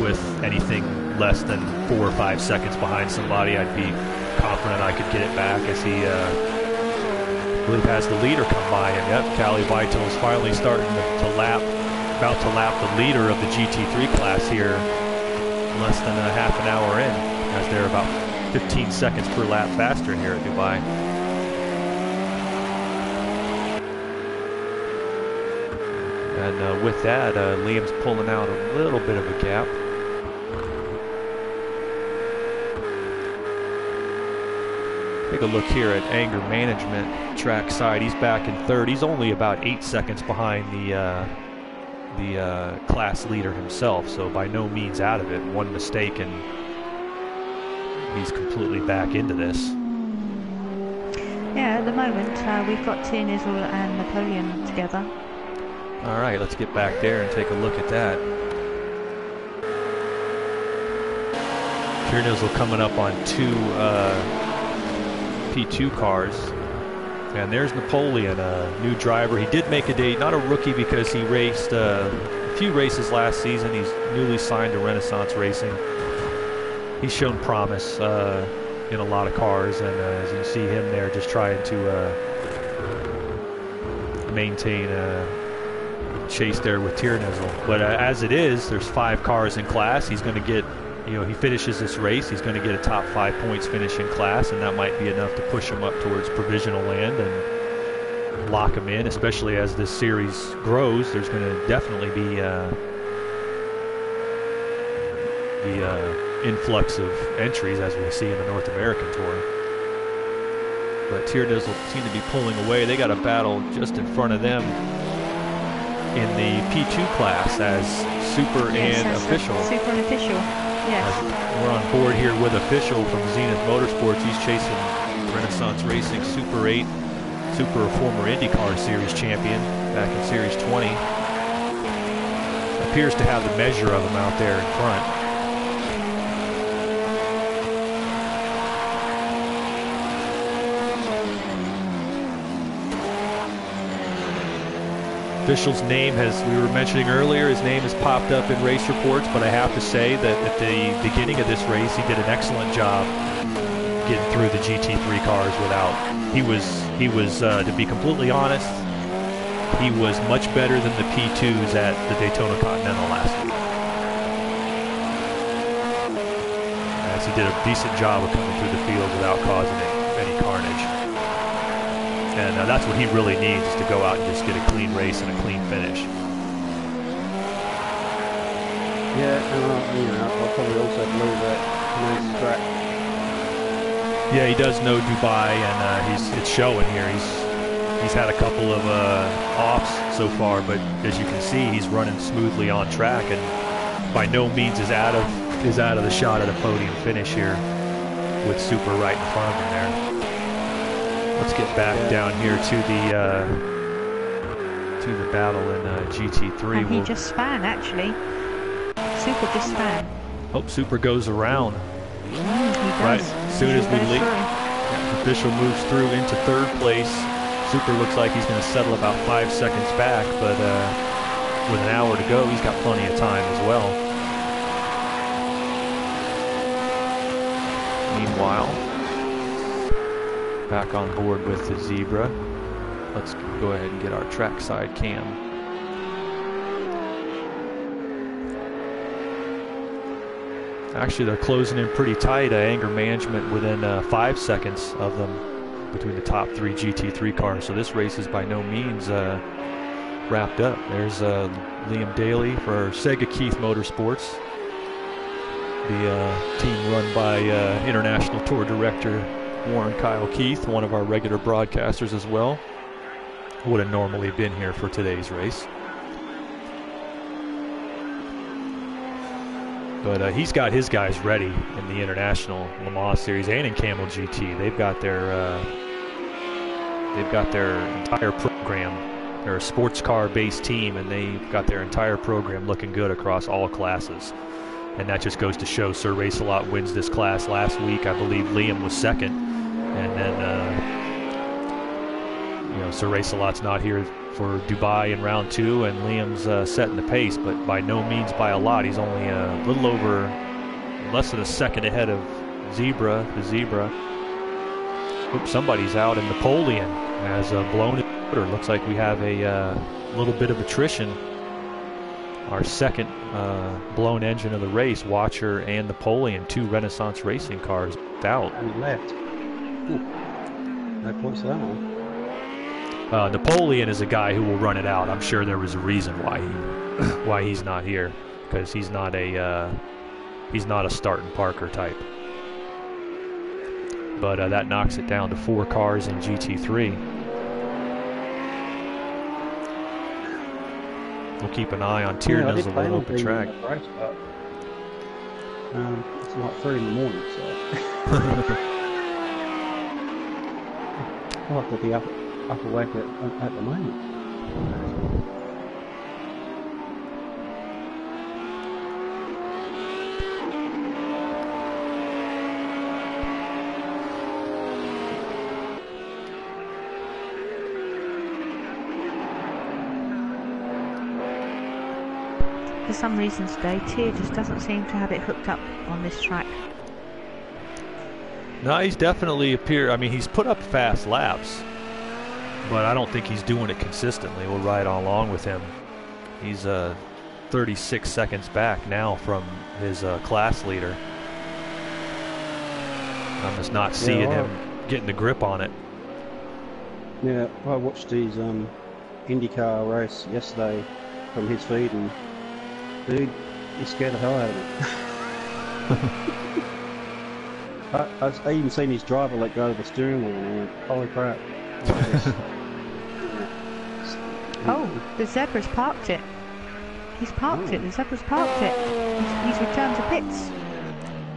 with anything less than 4 or 5 seconds behind somebody. I'd be confident I could get it back as he, I believe, has the leader come by him. Yep, Callie Vital is finally starting about to lap the leader of the GT3 class here, less than a half an hour in, as they're about 15 seconds per lap faster here at Dubai. And with that, Liam's pulling out a little bit of a gap. Take a look here at anger management track side. He's back in third. He's only about 8 seconds behind the class leader himself, so by no means out of it. One mistake and he's completely back into this. Yeah, at the moment we've got Tierney and Napoleon together. All right, let's get back there and take a look at that. Tierney coming up on two P2 cars. And there's Napoleon, a new driver. He did make a date, not a rookie because he raced a few races last season. He's newly signed to Renaissance Racing. He's shown promise in a lot of cars, and as you see him there just trying to maintain a chase there with Tiernizzle. But as it is, there's 5 cars in class. He's going to get, he finishes this race, he's going to get a top 5 points finish in class, and that might be enough to push him up towards provisional land and lock him in, especially as this series grows. There's going to definitely be the influx of entries as we see in the North American Tour. But Tiernizzle seem to be pulling away. They got a battle just in front of them in the P2 class as Super and Official. Super and Official. Yes. We're on board here with Official from Zenith Motorsports. He's chasing Renaissance Racing Super 8, Super, a former IndyCar Series champion back in Series 20. Appears to have the measure of him out there in front. Official's name we were mentioning earlier, his name has popped up in race reports, but I have to say that at the beginning of this race, he did an excellent job getting through the GT3 cars without, he was, to be completely honest, he was much better than the P2s at the Daytona Continental last week. As he did a decent job of coming through the field without causing any carnage. And that's what he really needs, is to go out and just get a clean race and a clean finish. Yeah, I'll probably also believe that he knows the track. Yeah, he does know Dubai, and it's showing here. He's had a couple of offs so far, but as you can see, he's running smoothly on track, and by no means is out of the shot of the podium finish here with Super right in front of him there. Let's get back down here to the battle in GT3. And he just span, actually. Super just span. Hope Super goes around. He does. Right, as soon as we leave. Official moves through into third place. Super looks like he's going to settle about 5 seconds back, but with an hour to go, he's got plenty of time as well. Meanwhile, back on board with the Zebra. Let's go ahead and get our trackside cam. Actually, they're closing in pretty tight. Anger management within 5 seconds of them between the top 3 GT3 cars. So this race is by no means wrapped up. There's Liam Daly for Sega Keith Motorsports, the team run by International Tour Director Warren Kyle Keith, one of our regular broadcasters as well. Would have normally been here for today's race. But he's got his guys ready in the International Le Mans Series and in Camel GT. They've got their entire program. They're a sports car-based team, and they've got their entire program looking good across all classes. And that just goes to show Sir Race-A-Lot wins this class. Last week, I believe Liam was second, and then Sir Race-A-Lot's not here for Dubai in round 2, and Liam's setting the pace, but by no means by a lot. He's only a little over, less than a second ahead of the Zebra. Oops, somebody's out, and Napoleon has blown his motor. Looks like we have a little bit of attrition. Our second blown engine of the race, Watcher and Napoleon, 2 Renaissance racing cars out. And he left. Ooh. No points for that one. Napoleon is a guy who will run it out. I'm sure there was a reason why he's not here, because he's not a start and Parker type. But that knocks it down to 4 cars in GT3. We'll keep an eye on Tierna's a little open track. It's like 3 in the morning, so I like to be up awake at the moment. For some reason today, Tier just doesn't seem to have it hooked up on this track. No, he's definitely he's put up fast laps, but I don't think he's doing it consistently. We'll ride along with him. He's 36 seconds back now from his class leader. I'm just not seeing him getting the grip on it. Yeah, I watched his IndyCar race yesterday from his feed, and dude, he scared the hell out of me. I've even seen his driver let go of the steering wheel, and I went, holy crap. Oh, the Zebra's parked it. He's parked it. The Zebra's parked it. He's returned to pits.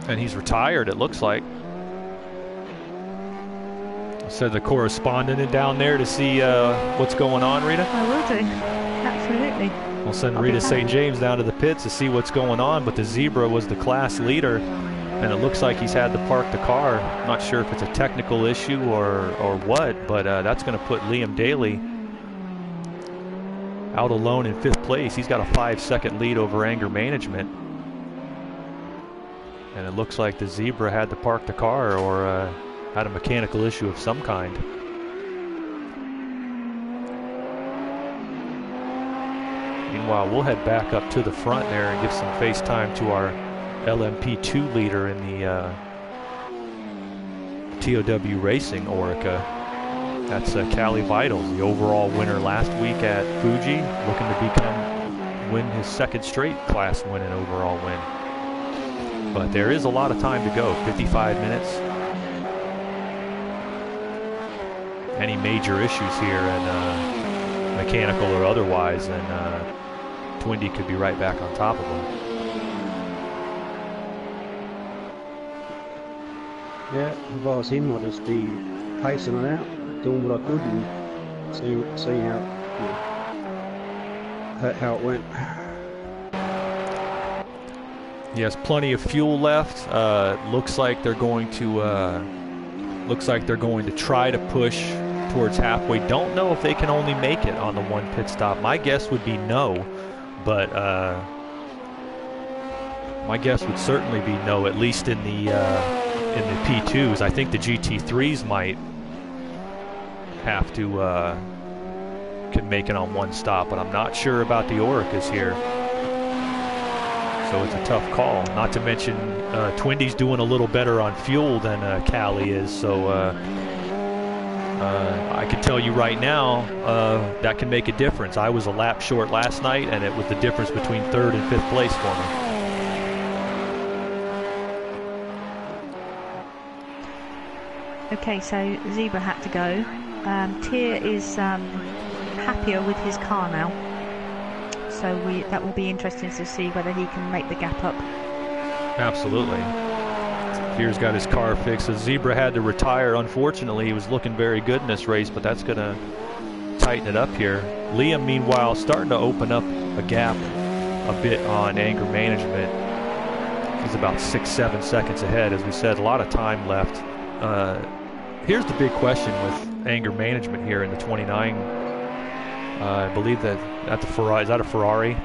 And he's retired, it looks like. Send the correspondent down there to see what's going on, Rita. I will do. Absolutely. We'll send Rita St. James down to the pits to see what's going on. But the Zebra was the class leader, and it looks like he's had to park the car. I'm not sure if it's a technical issue or what, but that's going to put Liam Daly out alone in 5th place. He's got a 5-second lead over anger management. And it looks like the Zebra had to park the car or had a mechanical issue of some kind. Meanwhile, we'll head back up to the front there and give some FaceTime to our LMP2 leader in the TOW Racing Orica. That's Callie Vitals, the overall winner last week at Fuji, looking to win his 2nd straight class win and overall win. But there is a lot of time to go, 55 minutes. Any major issues here, and mechanical or otherwise, and Twindy could be right back on top of him. Yeah, if I was him, I'd just be pacing it out, doing what I could, and see how it went. He has plenty of fuel left. Looks like they're going to try to push towards halfway. Don't know if they can only make it on the 1 pit stop. My guess would be no, but my guess would certainly be no, at least in the P2s. I think the GT3s might have to can make it on 1 stop, but I'm not sure about the Oricas here. So so it's a tough call. Not to mention Twindy's doing a little better on fuel than Cali is, so I can tell you right now that can make a difference. I was a lap short last night, and it was the difference between 3rd and 5th place for me. Okay, so Zebra had to go. Tier is happier with his car now, so that will be interesting to see whether he can make the gap up. Absolutely. Tier's got his car fixed. So Zebra had to retire. Unfortunately, he was looking very good in this race, but that's going to tighten it up here. Liam, meanwhile, starting to open up a gap a bit on anger management. He's about 6-7 seconds ahead. As we said, a lot of time left. Here's the big question with anger management here in the 29. I believe that at the Ferrari, is that a Ferrari?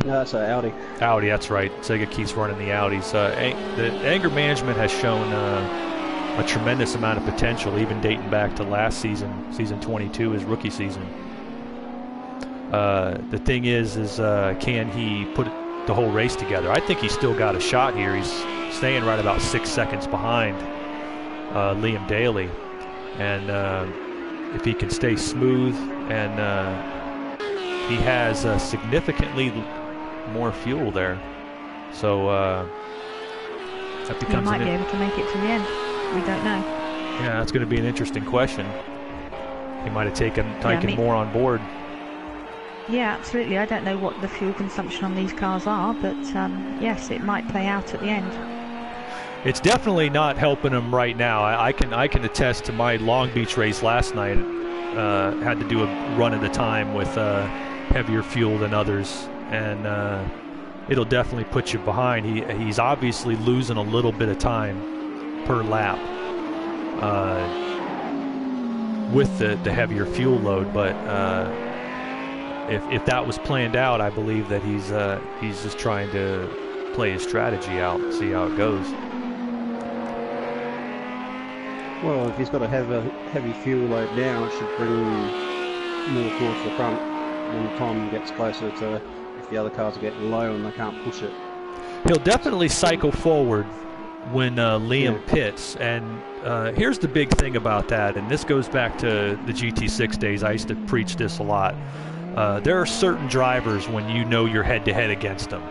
No, that's an Audi. Audi, that's right. Sega keeps running the Audis. The anger management has shown a tremendous amount of potential, even dating back to last season, season 22, his rookie season. The thing is can he put the whole race together? I think he's still got a shot here. He's staying right about 6 seconds behind Liam Daly, and if he can stay smooth, and he has significantly more fuel there, so that becomes. He might be able to make it to the end. We don't know. Yeah, that's going to be an interesting question. He might have taken more on board. Yeah, absolutely. I don't know what the fuel consumption on these cars are, but yes, it might play out at the end. It's definitely not helping him right now. I can attest to my Long Beach race last night. Had to do a run at a time with heavier fuel than others, and it'll definitely put you behind. He's obviously losing a little bit of time per lap with the heavier fuel load, but if that was planned out, I believe that he's just trying to play his strategy out and see how it goes. Well, if he's got to have a heavy fuel load now, it should bring him more towards the front when the time gets closer to if the other cars are getting low and they can't push it. He'll definitely cycle forward when Liam pits, and here's the big thing about that, and this goes back to the GT6 days. I used to preach this a lot. There are certain drivers when you know you're head-to-head against them,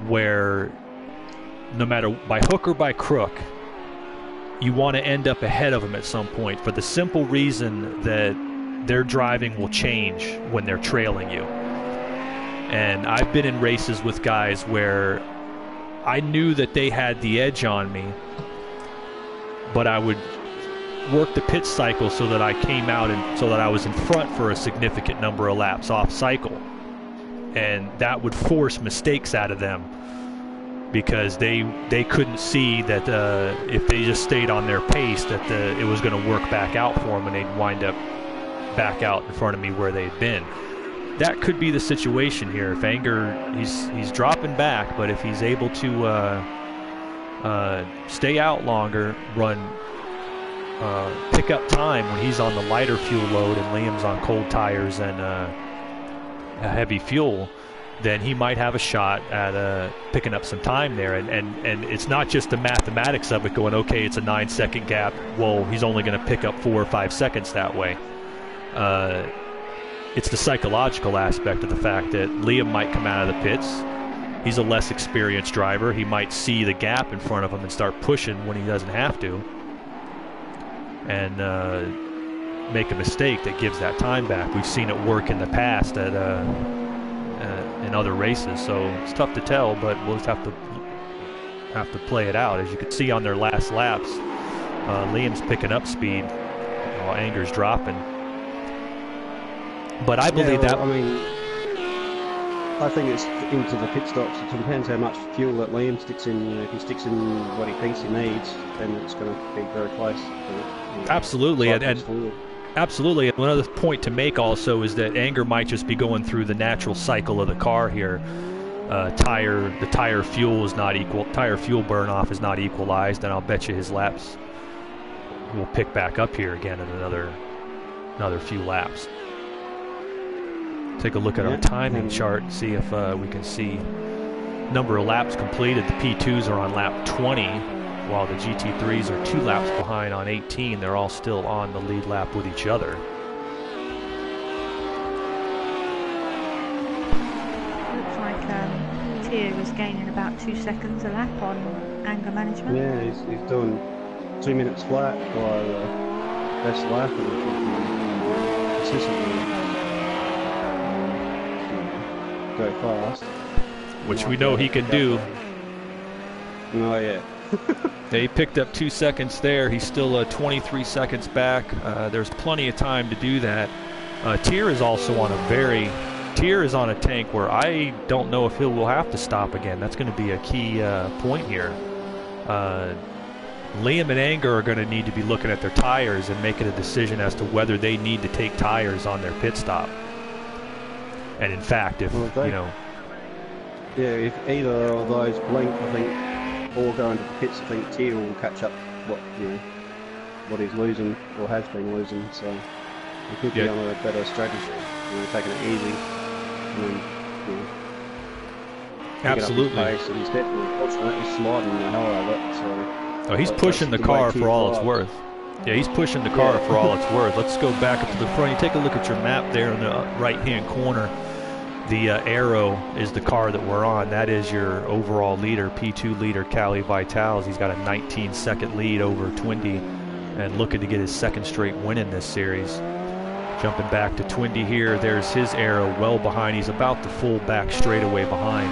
where no matter by hook or by crook, you want to end up ahead of them at some point, for the simple reason that their driving will change when they're trailing you. And I've been in races with guys where I knew that they had the edge on me, but I would work the pit cycle so that I came out and so that I was in front for a significant number of laps off cycle, and that would force mistakes out of them because they couldn't see that if they just stayed on their pace that it was going to work back out for them, and they'd wind up back out in front of me where they'd been. That could be the situation here. If Anger, he's dropping back, but if he's able to stay out longer, pick up time when he's on the lighter fuel load and Liam's on cold tires and heavy fuel, then he might have a shot at picking up some time there. And it's not just the mathematics of it going, okay, it's a 9-second gap. Well, he's only going to pick up 4 or 5 seconds that way. It's the psychological aspect of the fact that Liam might come out of the pits. He's a less experienced driver. He might see the gap in front of him and start pushing when he doesn't have to, and make a mistake that gives that time back. We've seen it work in the past at in other races, so it's tough to tell, but we'll just have to play it out. As you can see on their last laps, Liam's picking up speed while Anger's dropping. But I believe that. I mean, I think it's into the pit stops. It depends how much fuel that Liam sticks in. If he sticks in what he thinks he needs, then it's going to be very close. Absolutely, and absolutely. And one other point to make also is that Anger might just be going through the natural cycle of the car here. The tire fuel is not equal. Tire fuel burn off is not equalized, and I'll bet you his laps will pick back up here again in another few laps. Take a look at our timing chart and see if we can see number of laps completed. The P2s are on lap 20, while the GT3s are 2 laps behind on 18. They're all still on the lead lap with each other. Looks like Tier was gaining about 2 seconds a lap on anger management. Yeah, he's doing 2 minutes flat by the best lap, and consistently go fast. Which we know he can do. Oh yeah. He picked up 2 seconds there. He's still 23 seconds back. There's plenty of time to do that. Tier is also on a Tier is on a tank where I don't know if he will have to stop again. That's going to be a key point here. Liam and Anger are going to need to be looking at their tires and making a decision as to whether they need to take tires on their pit stop. And in fact, if yeah, if either of those blink, I think, or go into the pits, I think Tier will catch up what he's losing or has been losing. So he could be on a better strategy, taking it easy. Absolutely. Pace, and he's definitely fortunately sliding the hell out of it. So he's pushing the car for all it's worth. Yeah, he's pushing the car for all it's worth. Let's go back up to the front. You take a look at your map there in the right-hand corner. The arrow is the car that we're on. That is your overall leader, P2 leader, Cali Vitals. He's got a 19-second lead over Twindy and looking to get his 2nd straight win in this series. Jumping back to Twindy here, there's his arrow well behind. He's about the full back straightaway behind.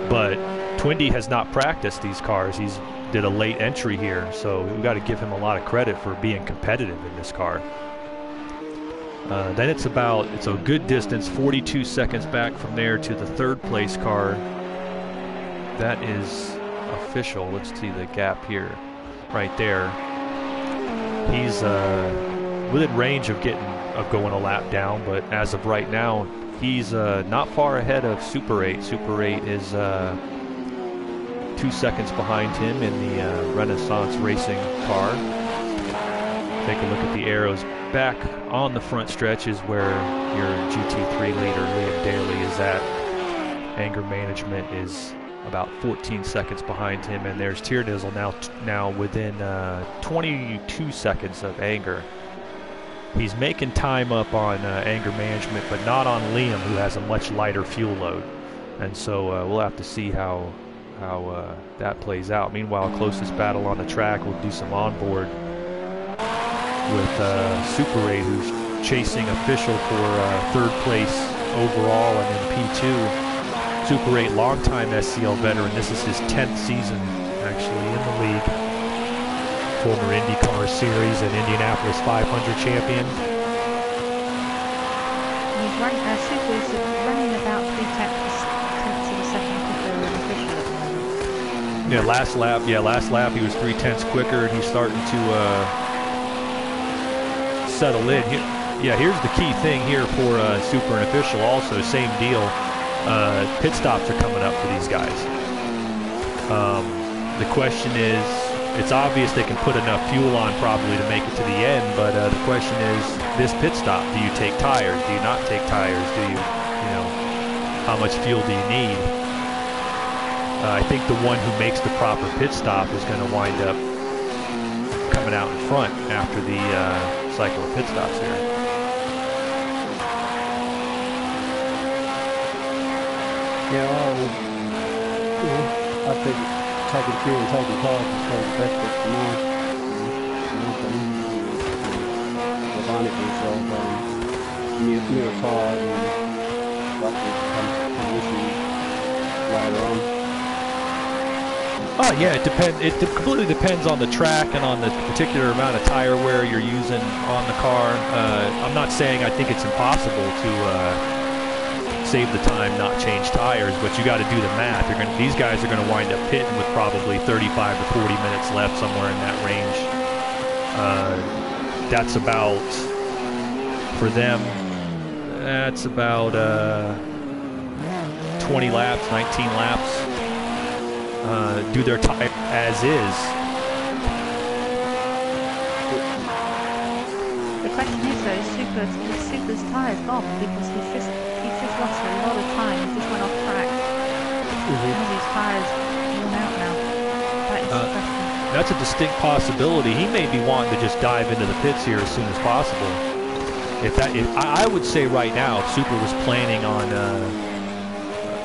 But Twindy has not practiced these cars. He's did a late entry here, so we've got to give him a lot of credit for being competitive in this car. Then it's a good distance, 42 seconds back from there to the 3rd place car. That is official. Let's see the gap here, right there. He's within range of going a lap down, but as of right now, he's not far ahead of Super 8. Super 8 is 2 seconds behind him in the Renaissance Racing car. Take a look at the arrows. Back on the front stretch is where your GT3 leader, Liam Daly, is at. Anger management is about 14 seconds behind him, and there's Tier Nizzle now within 22 seconds of Anger. He's making time up on anger management, but not on Liam, who has a much lighter fuel load. And so we'll have to see how that plays out. Meanwhile, closest battle on the track, we'll do some onboard with Super 8, who's chasing official for 3rd place overall, and then P2. Super 8, longtime SCL veteran. This is his 10th season, actually, in the league. Former IndyCar Series and Indianapolis 500 champion. He's Super is running about 3 tenths of a second quicker than official at the moment. Yeah, last lap he was 3/10 quicker, and he's starting to settle in. Here's the key thing here for Super and official. Also, same deal. Pit stops are coming up for these guys. The question is, it's obvious they can put enough fuel on probably to make it to the end, but the question is, this pit stop, do you take tires? Do you not take tires? Do you how much fuel do you need? I think the one who makes the proper pit stop is going to wind up coming out in front after the cycle of pit stops here. I think taking fuel and taking tires is probably the best bet for me. The advantages of newer tires and that will become an issue later on. Oh yeah, it completely depends on the track and on the particular amount of tire wear you're using on the car. I'm not saying I think it's impossible to save the time, not change tires, but you got to do the math. These guys are going to wind up pitting with probably 35 to 40 minutes left, somewhere in that range. That's about, for them, that's about 20 laps, 19 laps. Do their tire as is. But question is though, is Super's tyres gone? Because he's just lost a lot of time. He just went off track. And his tyres worn out now. That is the question. That's a distinct possibility. He may be wanting to just dive into the pits here as soon as possible. I would say right now, if Super was planning on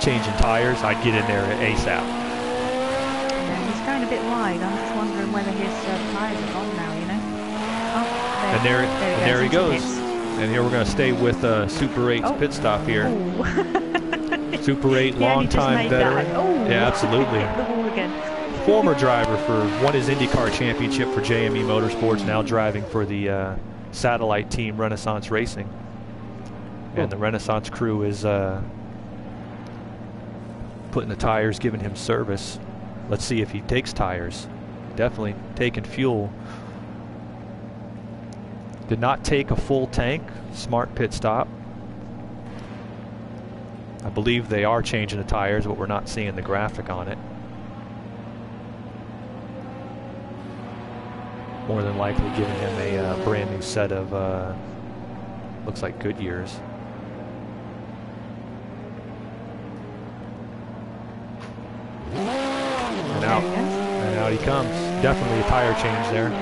changing tires, I'd get in there ASAP. Yeah, he's going a bit wide. I'm just wondering whether his tyres are gone now, you know? Oh, And there he goes. And here we're going to stay with Super 8's pit stop here. Super 8, long-time veteran. Yeah, absolutely. Hit the wall again. Former driver won his IndyCar championship for JME Motorsports, now driving for the satellite team Renaissance Racing. And the Renaissance crew is putting the tires, giving him service. Let's see if he takes tires. Definitely taking fuel. Did not take a full tank. Smart pit stop. I believe they are changing the tires, but we're not seeing the graphic on it. More than likely giving him a brand new set of, looks like Goodyears. And out he comes. Definitely a tire change there.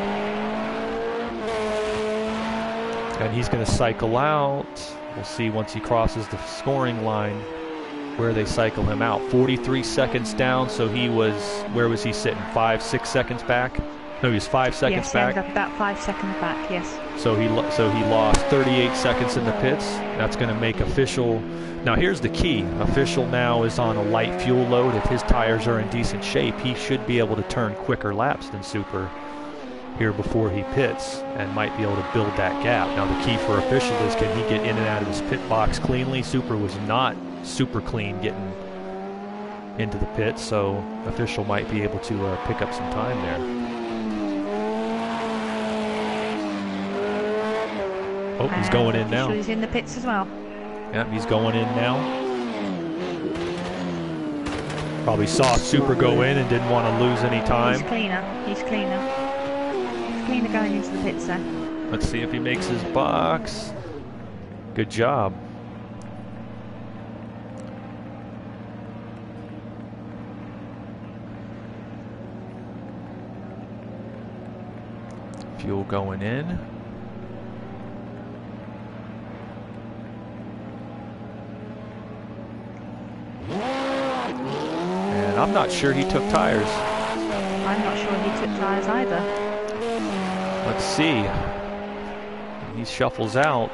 And he's going to cycle out. We'll see once he crosses the scoring line where they cycle him out. 43 seconds down, so he was, where was he sitting? 5-6 seconds back? No, he was 5 seconds back. Yes, about 5 seconds back, yes. So he lost 38 seconds in the pits. That's going to make official. Now here's the key. Official now is on a light fuel load. If his tires are in decent shape, he should be able to turn quicker laps than Super here before he pits and might be able to build that gap. Now the key for official is, can he get in and out of his pit box cleanly? Super was not super clean getting into the pit, so official might be able to pick up some time there. Oh, he's going in now. He's in the pits as well. Yep, he's going in now. Probably saw Super go in and didn't want to lose any time. He's cleaner. He's cleaner. He's cleaner going into the pits there. Let's see if he makes his box. Good job. Fuel going in. And I'm not sure he took tires. I'm not sure he took tires either. Let's see. He shuffles out.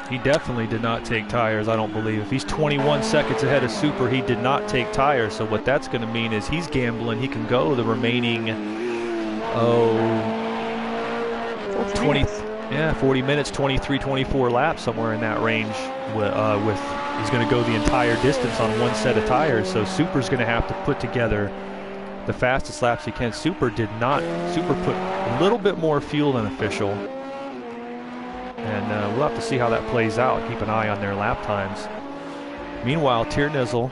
He definitely did not take tires, I don't believe. If he's 21 seconds ahead of Super, he did not take tires. So what that's going to mean is he's gambling. He can go the remaining, 40 minutes, 23, 24 laps, somewhere in that range. He's going to go the entire distance on one set of tires. So Super's going to have to put together the fastest laps he can. Super did not. Super put a little bit more fuel than official. And we'll have to see how that plays out. Keep an eye on their lap times. Meanwhile, Tiernizzle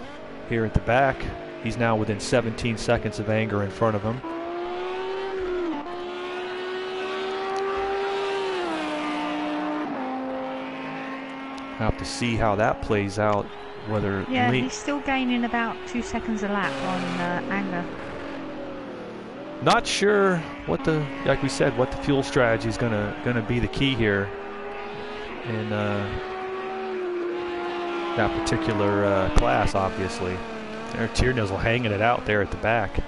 here at the back, he's now within 17 seconds of Anger in front of him. Have to see how that plays out. Whether he's still gaining about 2 seconds a lap on Anger. Not sure what like we said, what the fuel strategy is gonna be the key here in that particular class. Obviously, there Tiernizzle hanging it out there at the back.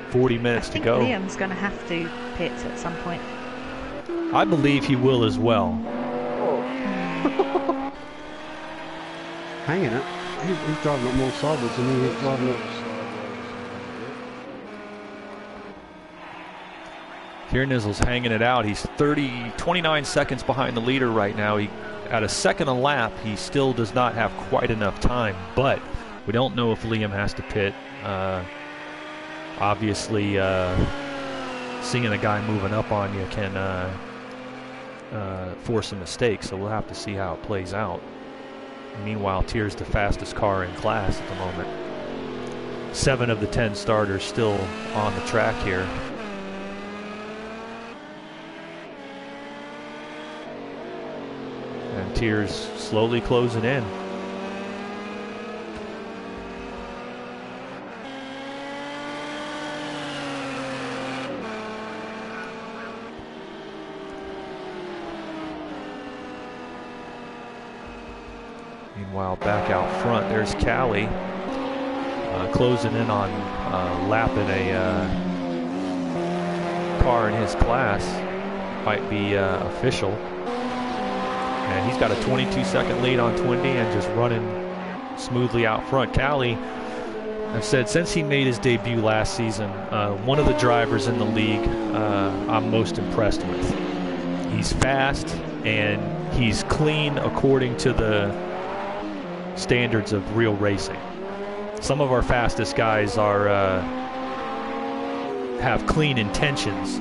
40 minutes to go. Liam's going to have to pit at some point. I believe he will as well. Hanging it. He's driving it more sideways than he is driving it. Tiernizzle's hanging it out. He's 29 seconds behind the leader right now. At a second a lap, he still does not have quite enough time, but we don't know if Liam has to pit. Obviously, seeing a guy moving up on you can force a mistake, so we'll have to see how it plays out. Meanwhile, Tier's the fastest car in class at the moment. 7 of the 10 starters still on the track here. Musketeers slowly closing in. Meanwhile, back out front, there's Callie closing in on lapping a car in his class. Might be official. And he's got a 22-second lead on Twindy and just running smoothly out front. Callie, I've said since he made his debut last season, one of the drivers in the league I'm most impressed with. He's fast and he's clean according to the standards of real racing. Some of our fastest guys have clean intentions,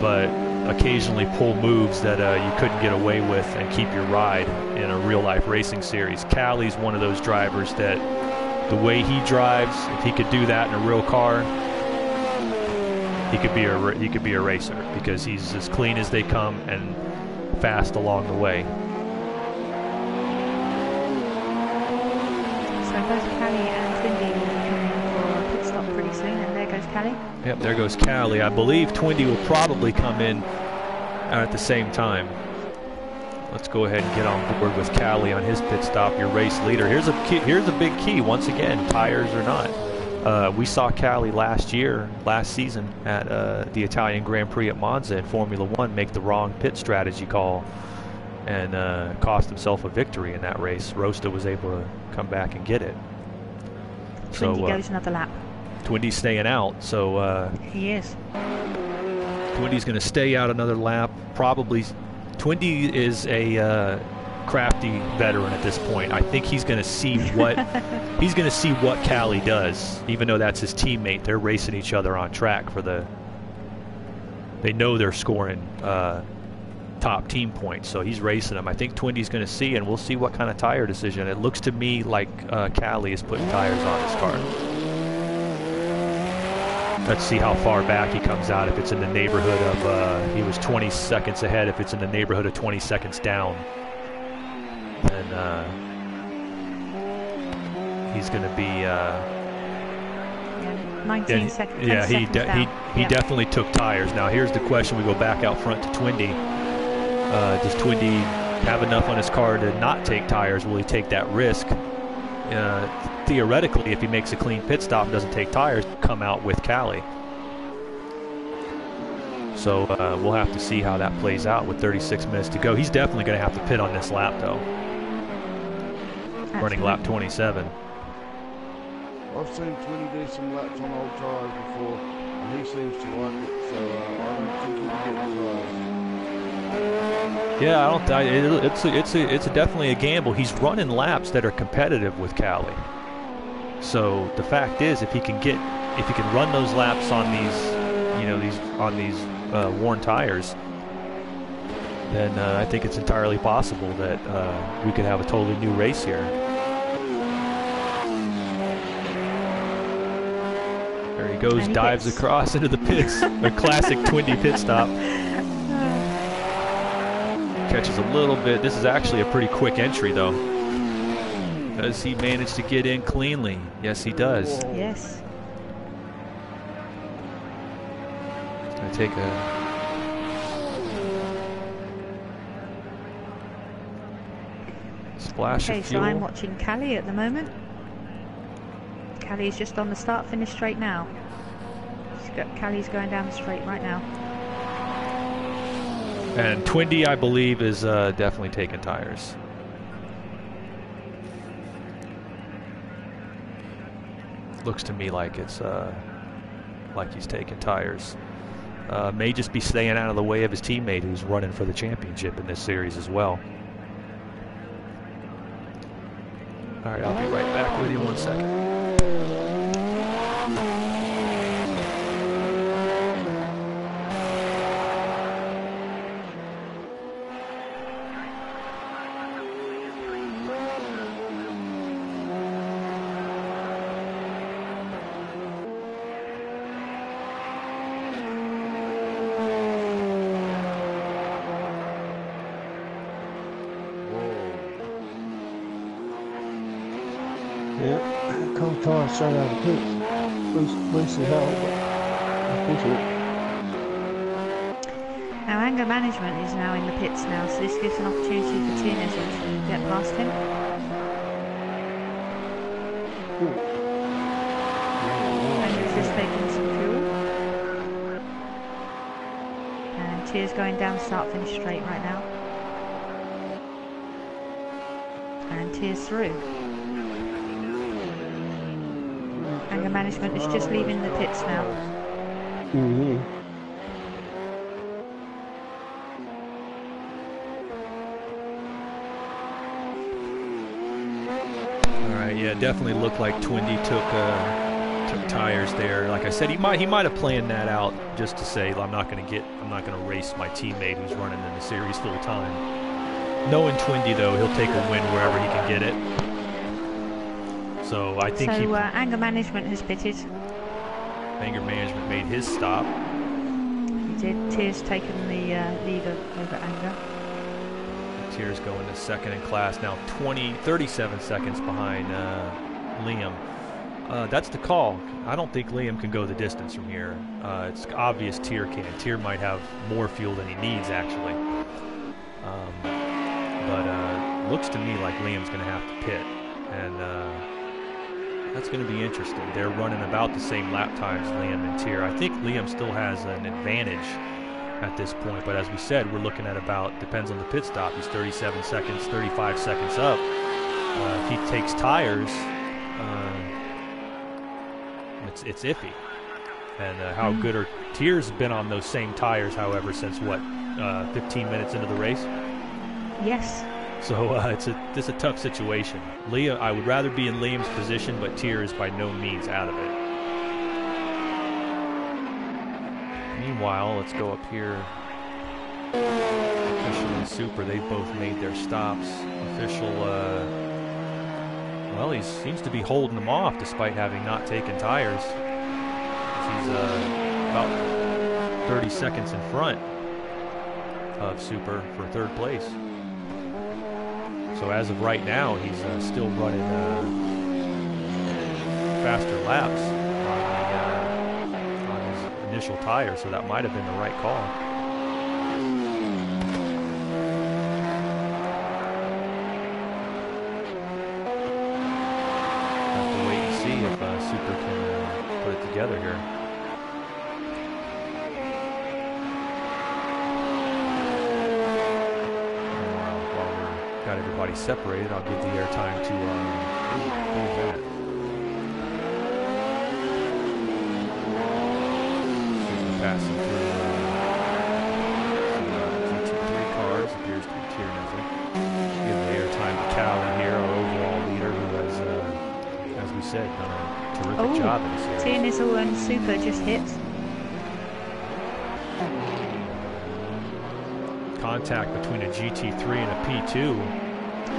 but occasionally pull moves that you couldn't get away with and keep your ride in a real-life racing series. Callie's one of those drivers that the way he drives, if he could do that in a real car, he could be a racer, because he's as clean as they come and fast along the way. So both Callie and Twindy will be coming for a pit stop pretty soon, and there goes Callie. Yep, there goes Callie. I believe Twindy will probably come in at the same time. Let's go ahead and get on board with Callie on his pit stop, your race leader. Here's a big key once again, tires or not. We saw Callie last season at the Italian Grand Prix at Monza in Formula One make the wrong pit strategy call and cost himself a victory in that race. Rosta was able to come back and get it. Twindy goes another lap. Twindy's staying out, so he is. Twindy's going to stay out another lap. Probably, Twindy is a crafty veteran at this point. I think he's going to see what Callie does, even though that's his teammate. They're racing each other on track for the. They know they're scoring top team points, so he's racing them. I think Twindy's going to see, and we'll see what kind of tire decision. It looks to me like Callie is putting tires on his car. Let's see how far back he comes out. If it's in the neighborhood of, he was 20 seconds ahead. If it's in the neighborhood of 20 seconds down, then he's going to be 19 seconds. Yeah, he definitely took tires. Now here's the question: we go back out front to Twindy. Does Twindy have enough on his car to not take tires? Will he take that risk? Theoretically, if he makes a clean pit stop and doesn't take tires, come out with Callie. So we'll have to see how that plays out with 36 minutes to go. He's definitely going to have to pit on this lap, though. Absolutely. Running lap 27. I've seen Twinny do some laps on old tyres before, and he seems to like it, so I don't think he can get the tyres. Yeah, it's definitely a gamble. He's running laps that are competitive with Callie. So the fact is, if he can run those laps on these worn tires, then I think it's entirely possible that we could have a totally new race here. There he goes, and dives across into the pits. A classic Twindy pit stop. Catches a little bit. This is actually a pretty quick entry, though. Does he manage to get in cleanly? Yes, he does. Yes. Gonna take a splash of fuel. Okay, so I'm watching Callie at the moment. Callie's just on the start-finish straight now. Callie's going down the straight right now. And Twindy, I believe, is definitely taking tires. Looks to me like it's like he's taking tires. May just be staying out of the way of his teammate who's running for the championship in this series as well. All right, I'll be right back with you in 1 second. cold tyre straight out of the pits. Loose as hell, but unfortunate. Now anger management is now in the pits now, so this gives an opportunity for Tierney to get past him. Anger's just taking some fuel. And Tier's going down start finish straight right now. And Tier's through. Anger management is just leaving the pits now. Yeah, definitely looked like Twindy took tires there. Like I said, he might have planned that out just to say, I'm not going to race my teammate who's running in the series full time. Knowing Twindy though, he'll take a win wherever he can get it. So I think anger management has pitted. Anger management made his stop. He did. Tier's taken the lead over Anger. Tier's going to second in class now, 37 seconds behind Liam. That's the call. I don't think Liam can go the distance from here. It's obvious Tier can. Tier might have more fuel than he needs, actually. But looks to me like Liam's going to have to pit. And that's going to be interesting. They're running about the same lap times, Liam and Tier. I think Liam still has an advantage at this point, but as we said, we're looking at about, depends on the pit stop, he's 37 seconds, 35 seconds up. If he takes tires, it's iffy. And how good are Tier's been on those same tires, however, since what, 15 minutes into the race? Yes. So it's a tough situation. I would rather be in Liam's position, but Tier is by no means out of it. Meanwhile, let's go up here. Official and Super, they've both made their stops. Official, well, he seems to be holding them off despite having not taken tires. He's about 30 seconds in front of Super for third place. So as of right now, he's still running faster laps on his initial tire, so that might have been the right call. Have to wait and see if Super can put it together here. Got everybody separated. I'll give the airtime to who's that? Passing through GT3 cars. Appears to be Tierney. Give the airtime to Callie here, our overall leader, who has, as we said, done a terrific job in this series. Tierney and Super just hit. Contact between a GT3 and a P2.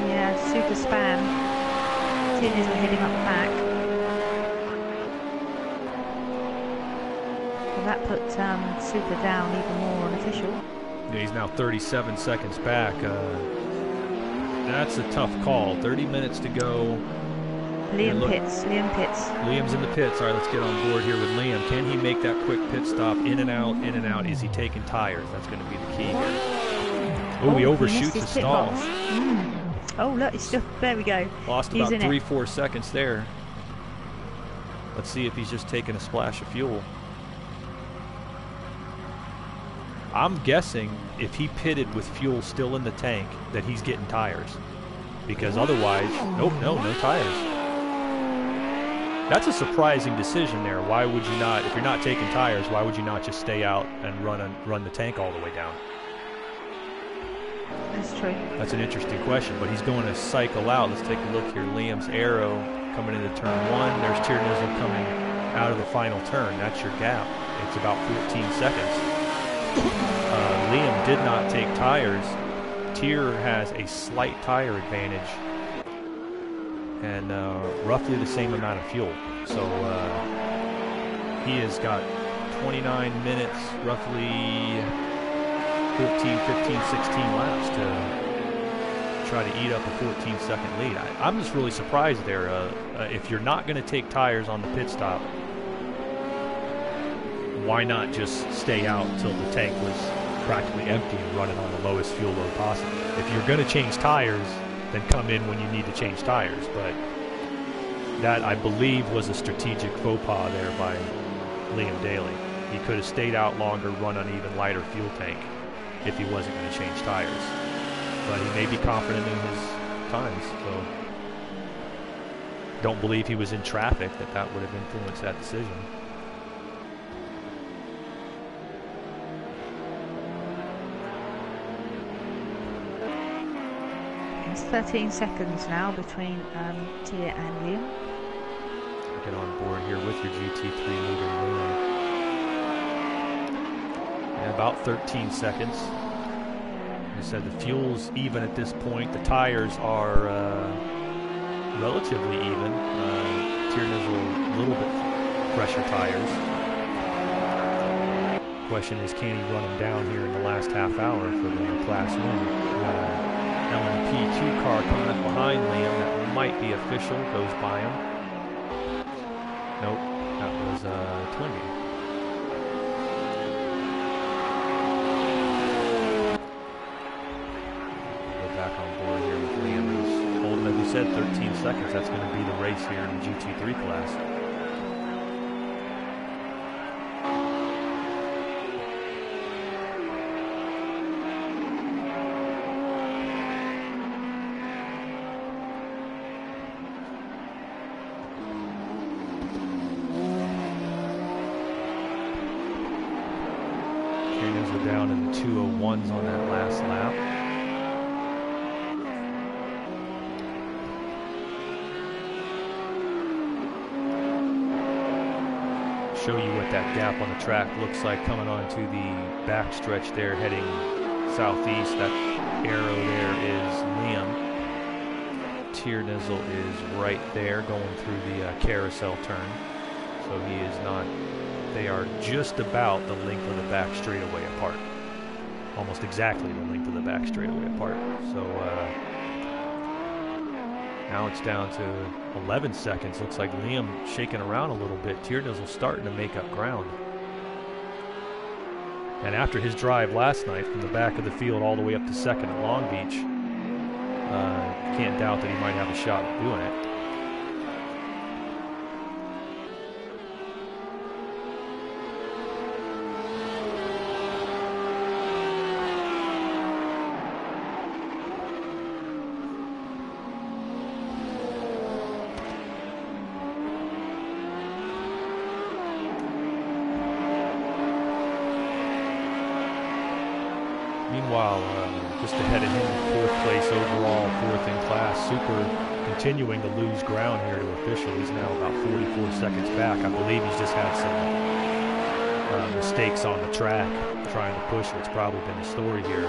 Yeah, Super spam. Tierney will hit him up the back. Well, that put Super down even more on official. Yeah, he's now 37 seconds back. That's a tough call. 30 minutes to go. Liam pits. Liam's in the pits. All right, let's get on board here with Liam. Can he make that quick pit stop? In and out, in and out. Is he taking tires? That's going to be the key here. Oh, he overshoots his stall. Oh, look, he's still, there we go. Lost about 3-4 seconds there. Let's see if he's just taking a splash of fuel. I'm guessing if he pitted with fuel still in the tank that he's getting tires. Because otherwise, nope, no tires. That's a surprising decision there. Why would you not, if you're not taking tires, why would you not just stay out and run the tank all the way down? That's true. That's an interesting question, but he's going to cycle out. Let's take a look here. Liam's arrow coming into turn 1. There's Tierney coming out of the final turn. That's your gap. It's about 14 seconds. Liam did not take tires. Tier has a slight tire advantage and roughly the same amount of fuel. So he has got 29 minutes, roughly 14, 15, 16 laps to try to eat up a 14-second lead. I'm just really surprised there. If you're not going to take tires on the pit stop, why not just stay out until the tank was practically empty and run it on the lowest fuel load possible? If you're going to change tires, then come in when you need to change tires. But that, I believe, was a strategic faux pas there by Liam Daly. He could have stayed out longer, run an even lighter fuel tank if he wasn't going to change tires. But he may be confident in his times, so don't believe he was in traffic that would have influenced that decision. It's 13 seconds now between Tia and Liam. Get on board here with your GT3 leader, Liam. And about 13 seconds. I said the fuel's even at this point. The tires are relatively even. Tierney's a little bit fresher tires. Question is, can he run them down here in the last half hour for the class win? LMP2 car coming up behind Liam. That might be official. Goes by him. Nope, that was Twinkie. Back on board here with Liam, who's holding, as we said, 13 seconds. That's going to be the race here in the GT3 class. Canyons were down in the 2:01s on that last lap. Show you what that gap on the track looks like coming onto the backstretch there, heading southeast. That arrow there is Liam. Tiernizzle is right there going through the carousel turn. So he is not, they are just about the length of the back straightaway apart. Almost exactly the length of the back straightaway apart. So now it's down to 11 seconds. Looks like Liam shaking around a little bit. Tiernizzle starting to make up ground. And after his drive last night from the back of the field all the way up to second at Long Beach, can't doubt that he might have a shot at doing it. Meanwhile, just ahead of him, fourth place overall, fourth in class. Super continuing to lose ground here to official. He's now about 44 seconds back. I believe he's just had some mistakes on the track trying to push. It's probably been the story here.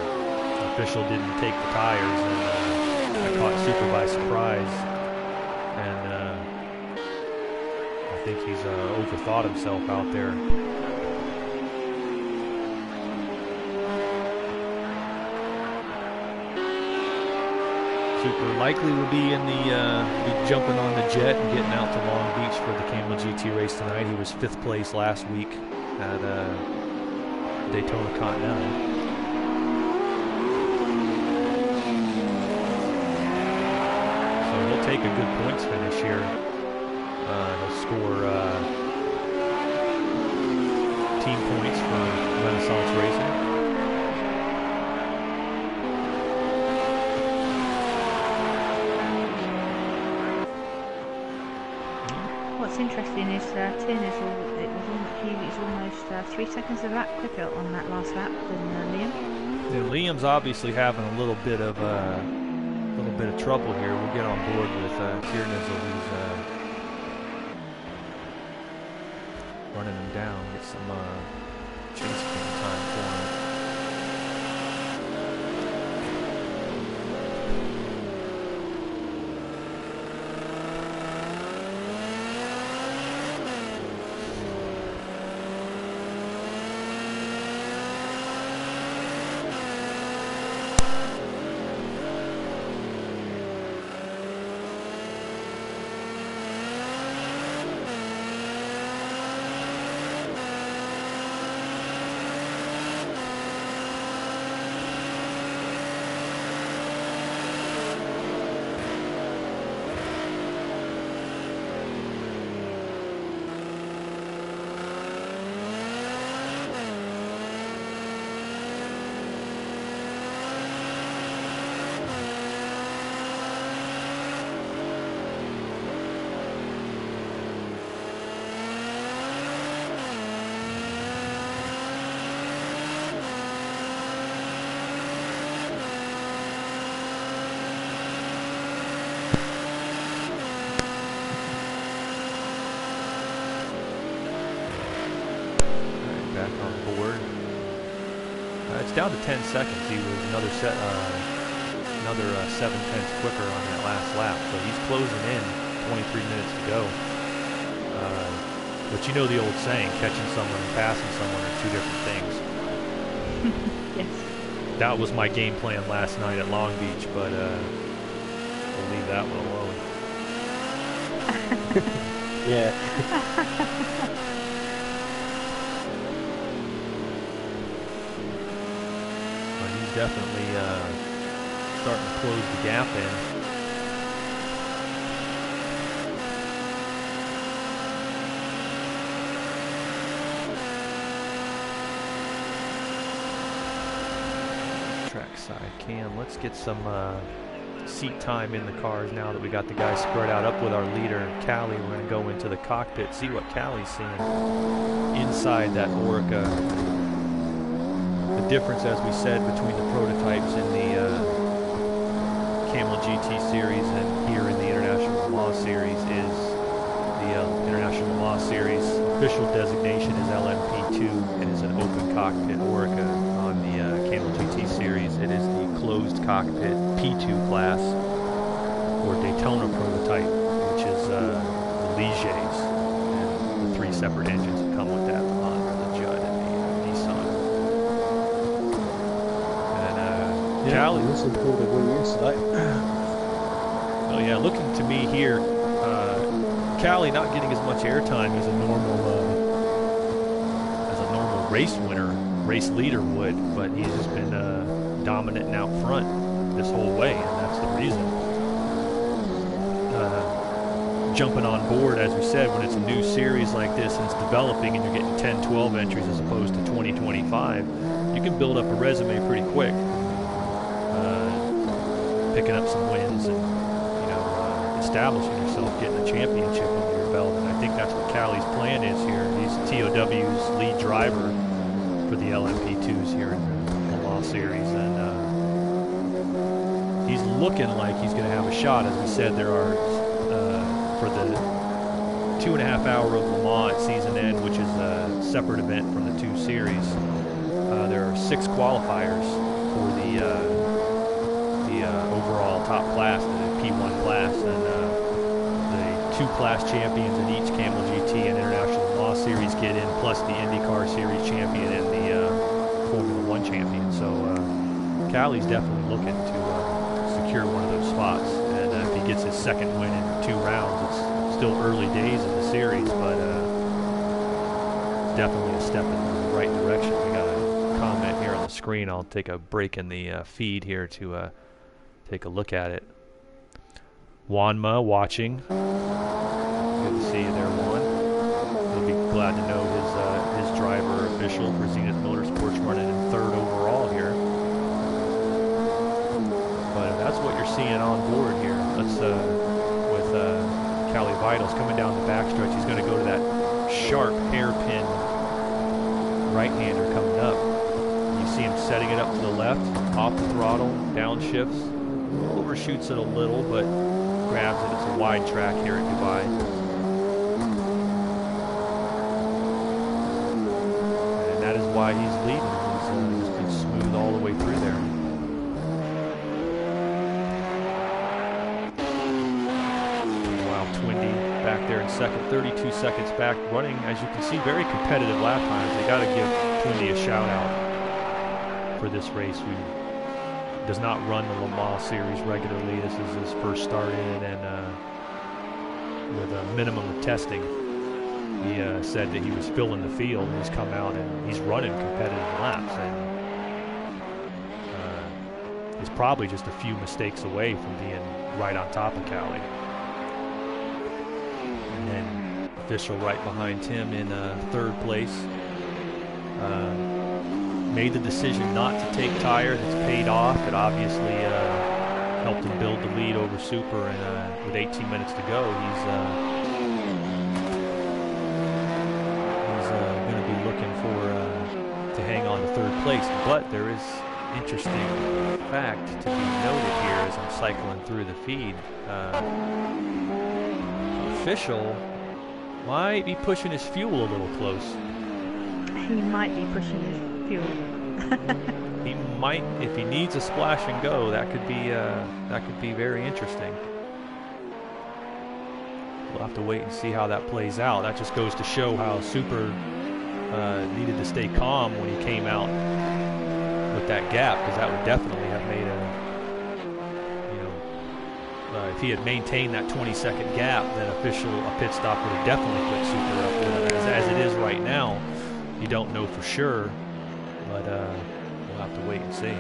Official didn't take the tires, and I caught Super by surprise. And I think he's overthought himself out there. Super likely will be in the be jumping on the jet and getting out to Long Beach for the Camel GT race tonight. He was 5th place last week at Daytona Continental. So he'll take a good points finish here. He'll score team points for Renaissance Racing. What's interesting is Tiernizzle, he was almost 3 seconds of lap quicker on that last lap than Liam. Yeah, Liam's obviously having a little bit of trouble here. We'll get on board with Tiernizzle, who's running him down, get some chase cam time for him. board. It's down to 10 seconds. He was another 7/10 quicker on that last lap, so he's closing in. 23 minutes to go. But you know the old saying, catching someone and passing someone are two different things. Yes. That was my game plan last night at Long Beach, but we'll leave that one alone. Yeah. But he's definitely starting to close the gap in. Trackside cam. Let's get some seat time in the cars now that we got the guys spread out. Up with our leader, Callie. We're going to go into the cockpit, see what Callie's seeing inside that Orica. The difference, as we said, between the prototypes in the Camel GT Series and here in the International Le Mans Series is the International Le Mans Series official designation is LMP2. It is an open cockpit Orica. On the Camel GT Series, it is the closed cockpit P2 class or Daytona prototype, which is the Ligiers, and the 3 separate engines that come with that, the Honda, the Judd, and the Nissan. And Callie, this is cool to win yesterday. oh yeah, looking to me here, Callie not getting as much airtime as a normal race winner, race leader would, but he's just been dominant and out front this whole way, and that's the reason. Jumping on board, as we said, when it's a new series like this and it's developing and you're getting 10, 12 entries as opposed to 20, 25, you can build up a resume pretty quick. Picking up some wins and, you know, establishing yourself, getting a championship under your belt, and I think that's what Callie's plan is here. He's TOW's lead driver for the LMP2s here in the Le Mans Series, and he's looking like he's going to have a shot. As we said, there are, for the 2.5 hour of Le Mans at season end, which is a separate event from the 2 series, there are 6 qualifiers for the overall top class, the P1 class, and the 2 class champions in each Camel GT and International Le Mans Series get in, plus the IndyCar Series champion and the Formula 1 champion. So Callie's definitely looking to secure one of those spots, and if he gets his second win in 2 rounds, it's still early days in the series, but definitely a step in the right direction. We got a comment here on the screen. I'll take a break in the feed here to take a look at it. Wanma watching. Good to see you there, Juan. He'll be glad to know his driver official for Zenith Motorsports running in 3rd overall here. But that's what you're seeing on board here. Let's with Callie Vitals coming down the backstretch. He's going to go to that sharp hairpin right-hander coming up. You see him setting it up to the left, off the throttle, downshifts, overshoots it a little, but grabs it. It's a wide track here at Dubai. And that is why he's leading. He's been smooth all the way through there. Meanwhile, Twindy back there in second, 32 seconds back, running, as you can see, very competitive lap times. They got to give Twindy a shout out for this race. Who does not run the Le Mans Series regularly. This is his first start in, and with a minimum of testing, he said that he was filling the field, and he's come out and he's running competitive laps, and he's probably just a few mistakes away from being right on top of Callie. And then official right behind him in 3rd place. Made the decision not to take tires. It's paid off. It obviously helped him build the lead over Super, and with 18 minutes to go, he's going to be looking to hang on to 3rd place. But there is interesting fact to be noted here as I'm cycling through the feed. Official might be pushing his fuel a little close. he might be pushing his fuel. He might, if he needs a splash and go, that could be very interesting. We'll have to wait and see how that plays out. That just goes to show how Super needed to stay calm when he came out with that gap, because that would definitely have made if he had maintained that 20-second gap, then a pit stop would have definitely put Super up with him. As it is right now, you don't know for sure, but we'll have to wait and see.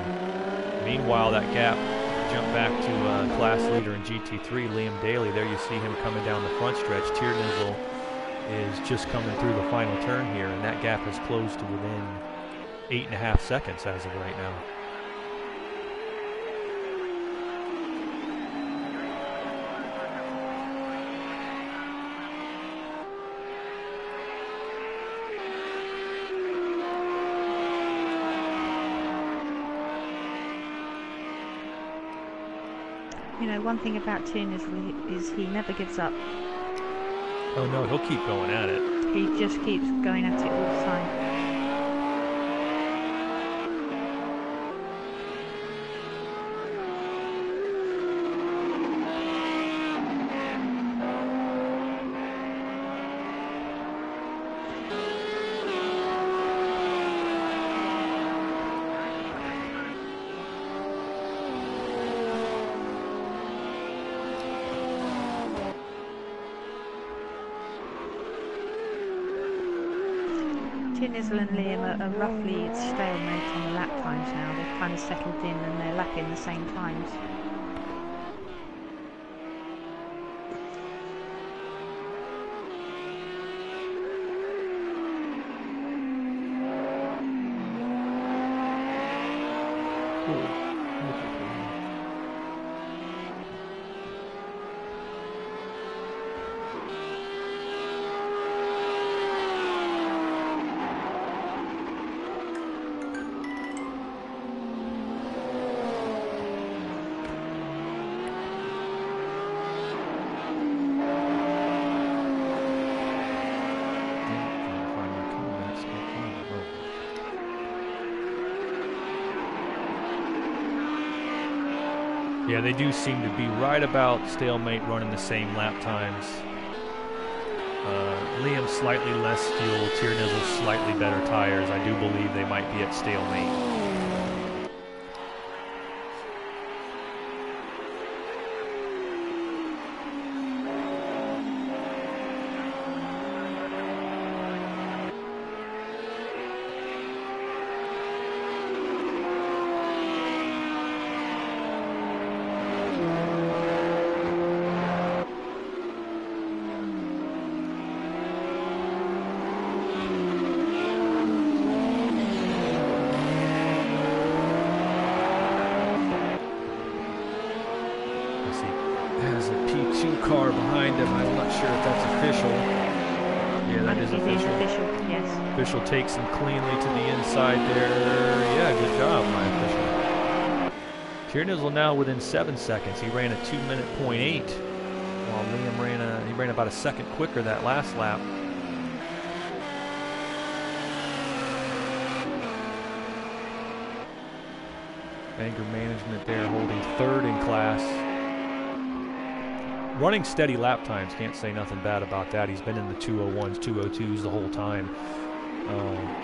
Meanwhile, that gap, jump back to class leader in GT3, Liam Daly. There you see him coming down the front stretch. Tiernizzle is just coming through the final turn here, and that gap has closed to within 8.5 seconds as of right now. You know, one thing about Tiernizzle is he never gives up. Oh no, he'll keep going at it. He just keeps going at it all the time. Tiernizzle and Liam are roughly at stalemate on the lap times now. They've kind of settled in and they're lapping the same times. Yeah, they do seem to be right about stalemate, running the same lap times. Liam slightly less fuel, Tiernizzle slightly better tires. I do believe they might be at stalemate. Car behind him. I'm not sure if that's official. Yeah, that is official. Yes. Official takes him cleanly to the inside there. Yeah, good job, my official. Tiernizzle now within 7 seconds. He ran a 2-minute .8, while Liam ran about a second quicker that last lap. Anger management there, holding third in class. Running steady lap times, can't say nothing bad about that. He's been in the 201s, 202s the whole time.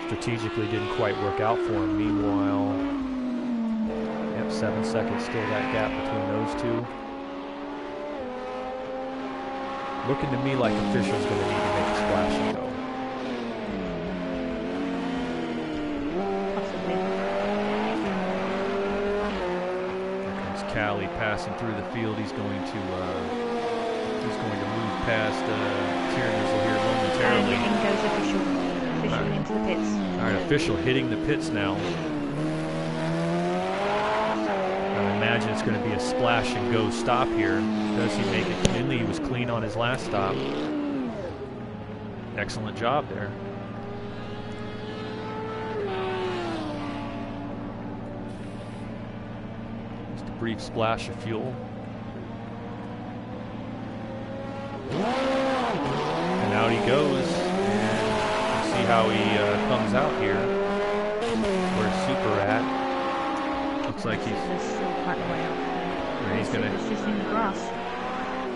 Strategically didn't quite work out for him. Meanwhile, 7 seconds still that gap between those two. Looking to me like officials going to need to make a splash and go. Here comes Callie passing through the field. He's going to move past Tiernizzle here momentarily. And in goes official. Official into the pits. All right, official hitting the pits now. I imagine it's going to be a splash and go stop here. Does he make it cleanly? He was clean on his last stop. Excellent job there. Just a brief splash of fuel. And out he goes. And you see how he comes out here. Where's Super at? Looks like he's still quite a way up. he's gonna. It's just in the grass.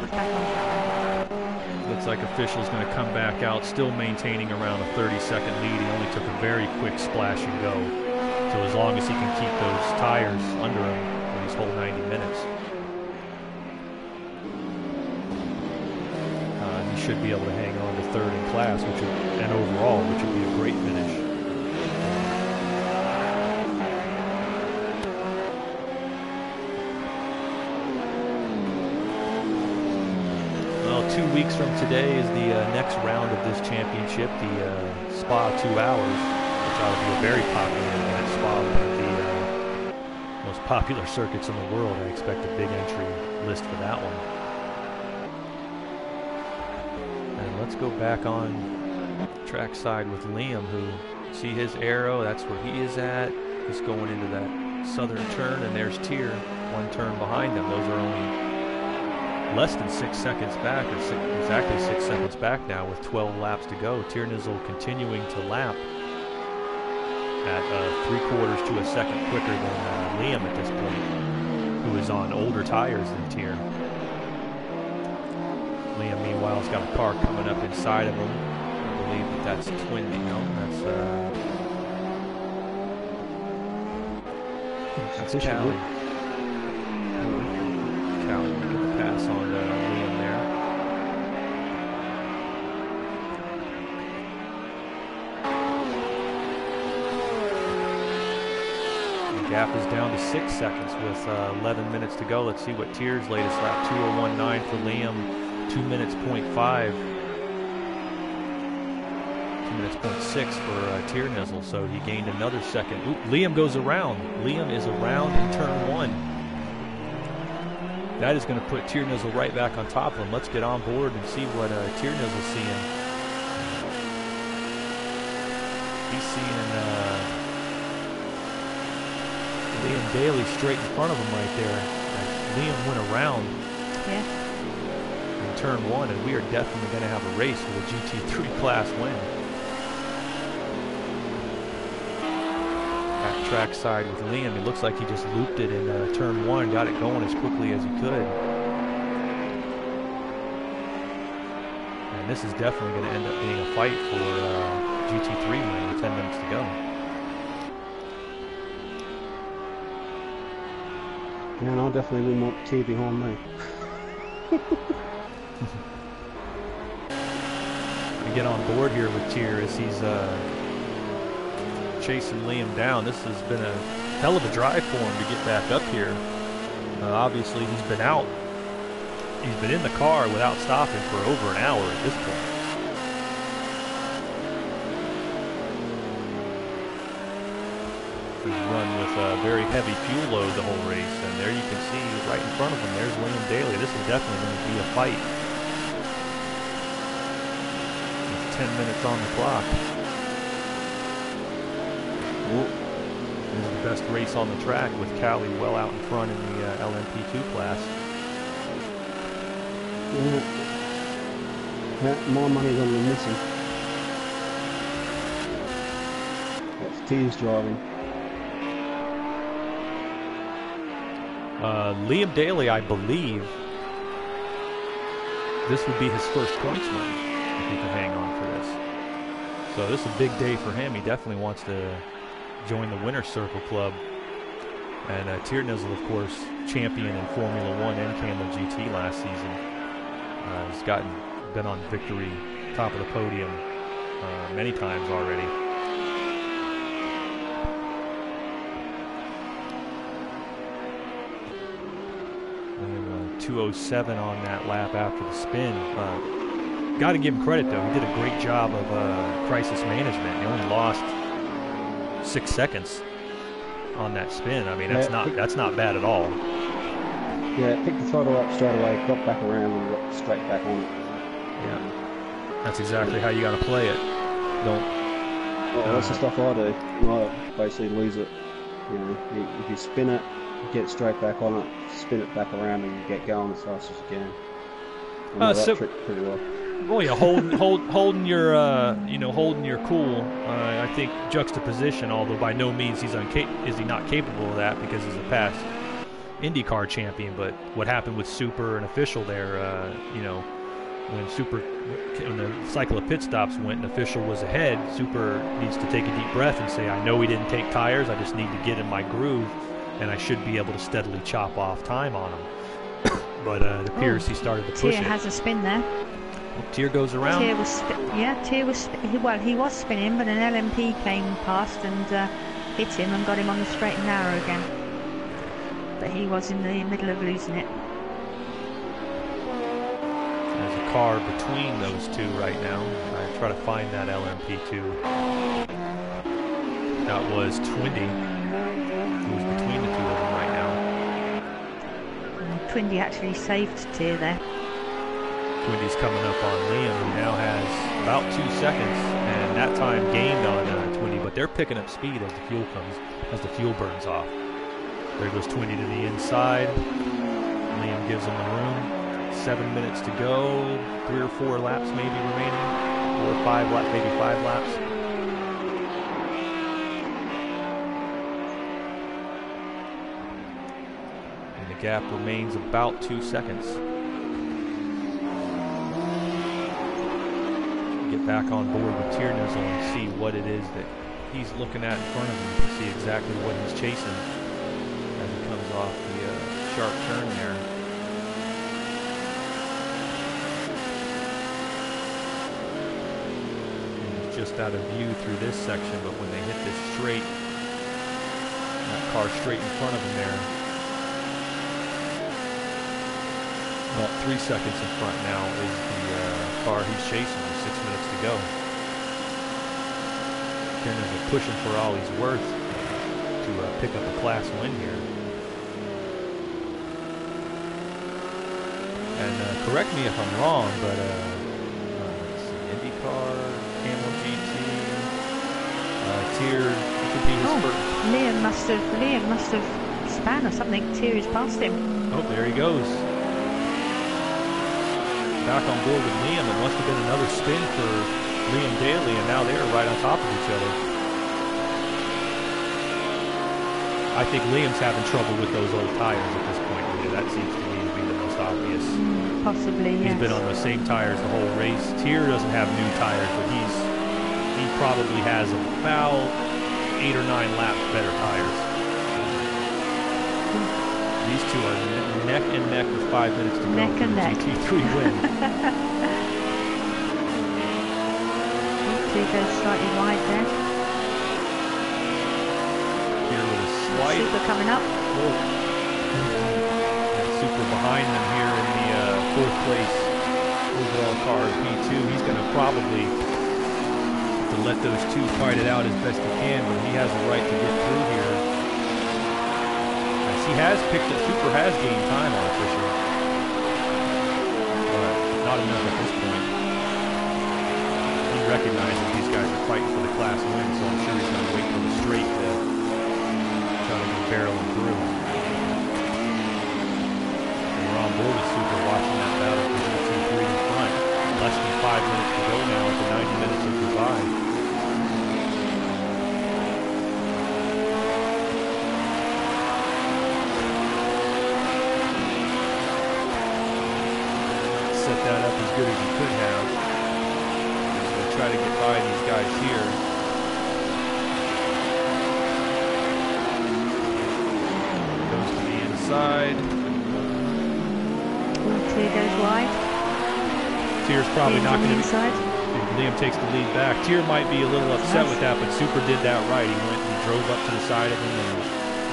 It's back on track. Looks like official's going to come back out, still maintaining around a 30-second lead. He only took a very quick splash and go. So as long as he can keep those tires under him for these whole 90 minutes, he should be able to hang on to third in class, and overall, which would be a great finish. Well, 2 weeks from today is the next round of this championship, the Spa 2 Hours, which ought to be a very popular event. Spa, one of the most popular circuits in the world. I expect a big entry list for that one. And let's go back on track side with Liam, who see his arrow. That's where he is at. He's going into that southern turn, and there's Tier, one turn behind him. Those are only less than 6 seconds back, or exactly 6 seconds back now with 12 laps to go. Tierney continuing to lap at 3/4 to a second quicker than Liam at this point, who is on older tires than Tier. Liam, meanwhile, has got a car coming up inside of him. I believe that's Twin. That's Callie. Callie making the pass on Liam there. The gap is down to 6 seconds with 11 minutes to go. Let's see what Tier's latest lap. 2:01.9 for Liam. 2 minutes 0.5. 2 minutes 0.6 for Tierney. So he gained another second. Oop, Liam goes around. Liam is around in turn 1. That is going to put Tierney right back on top of him. Let's get on board and see what Tierney's seeing. He's seeing Liam Daly straight in front of him right there. Liam went around in turn 1, and we are definitely going to have a race for the GT3 class win. Track side with Liam. It looks like he just looped it in turn 1, got it going as quickly as he could. And this is definitely going to end up being a fight for GT3 win with 10 minutes to go. Yeah, and I definitely wouldn't want Tier behind me. We get on board here with Tier as he's chasing Liam down. This has been a hell of a drive for him to get back up here. Obviously, he's been out. He's been in the car without stopping for over an hour at this point. He's run with a very heavy fuel load the whole race, and there you can see right in front of him, there's Liam Daly. This is definitely going to be a fight. With 10 minutes on the clock. This is the best race on the track with Callie well out in front in the LMP2 class. Yeah, my money's on the missing. That's Tier's driving. Liam Daly, I believe, this would be his first points win if he can hang on for this. So this is a big day for him. He definitely wants to join the Winner's Circle Club. And Tierney, of course, champion in Formula 1 and Camel GT last season. He's been on victory, top of the podium many times already. 2:07 on that lap after the spin. Got to give him credit though; he did a great job of crisis management. He only lost 6 seconds on that spin. I mean, that's not bad at all. Yeah, picked the throttle up straight away, got back around, and got straight back on it. Yeah, that's exactly how you got to play it. That's the stuff I do. I basically lose it. You know, if you spin it, you get straight back on it, spin it back around, and you get going as fast as you can. I know that trick pretty well. Oh yeah, holding your holding your cool. I think juxtaposition, although by no means is he not capable of that because he's a past IndyCar champion. But what happened with Super and official there, when the cycle of pit stops went and official was ahead, Super needs to take a deep breath and say, I know he didn't take tires. I just need to get in my groove, and I should be able to steadily chop off time on him. But it appears he started to push it. Tier has a spin there. Tier goes around. Tier was he was spinning, but an LMP came past and hit him and got him on the straight and narrow again. But he was in the middle of losing it. There's a car between those two right now. I try to find that LMP2. That was Twindy, who's between the two of them right now. Twindy actually saved Tier there. Twindy's coming up on Liam, who now has about 2 seconds, and that time gained on Twindy, but they're picking up speed as the fuel burns off. There goes Twindy to the inside. Liam gives him the room. 7 minutes to go. 3 or 4 laps maybe remaining, or 5 laps, maybe 5 laps. And the gap remains about 2 seconds. Get back on board with Tierney and see what it is that he's looking at in front of him to see exactly what he's chasing as he comes off the sharp turn there. And he's just out of view through this section, but when they hit this straight, that car straight in front of him there, about 3 seconds in front now is the car he's chasing with 6 minutes to go. Tierney's pushing for all he's worth to pick up a class win here. And correct me if I'm wrong, but let's see, IndyCar, Camel GT, Tier, it could be his first. Liam must have span or something. Tier is past him. Oh, there he goes. Back on board with Liam. It must have been another spin for Liam Daly, and now they're right on top of each other. I think Liam's having trouble with those old tires at this point. That seems to me to be the most obvious. Possibly, He's yes. been on the same tires the whole race. Tier doesn't have new tires, but he probably has about 8 or 9 laps better tires. These two are neck and neck with 5 minutes to go Neck for and the neck. GT3 win. Tier goes slightly wide there. Here with a slight. Super coming up. And Super behind them here in the 4th place overall car P2. He's going to probably have to let those two fight it out as best he can, but he has a right to get through here. He has picked it. Super has gained time on official, but not enough at this point. He recognizes these guys are fighting for the class win, so I'm sure he's going to wait for the straight to try to get barreling through. And we're on board with Super watching that battle for GT3 in front. Less than 5 minutes to go now at the 90 minutes of goodbye. That up as good as he could have. He's going to try to get by these guys here. Goes to the inside. Tier goes wide. Tier's probably not going to inside. Liam takes the lead back. Tier might be a little upset with that, but Super did that right. He went and drove up to the side of him and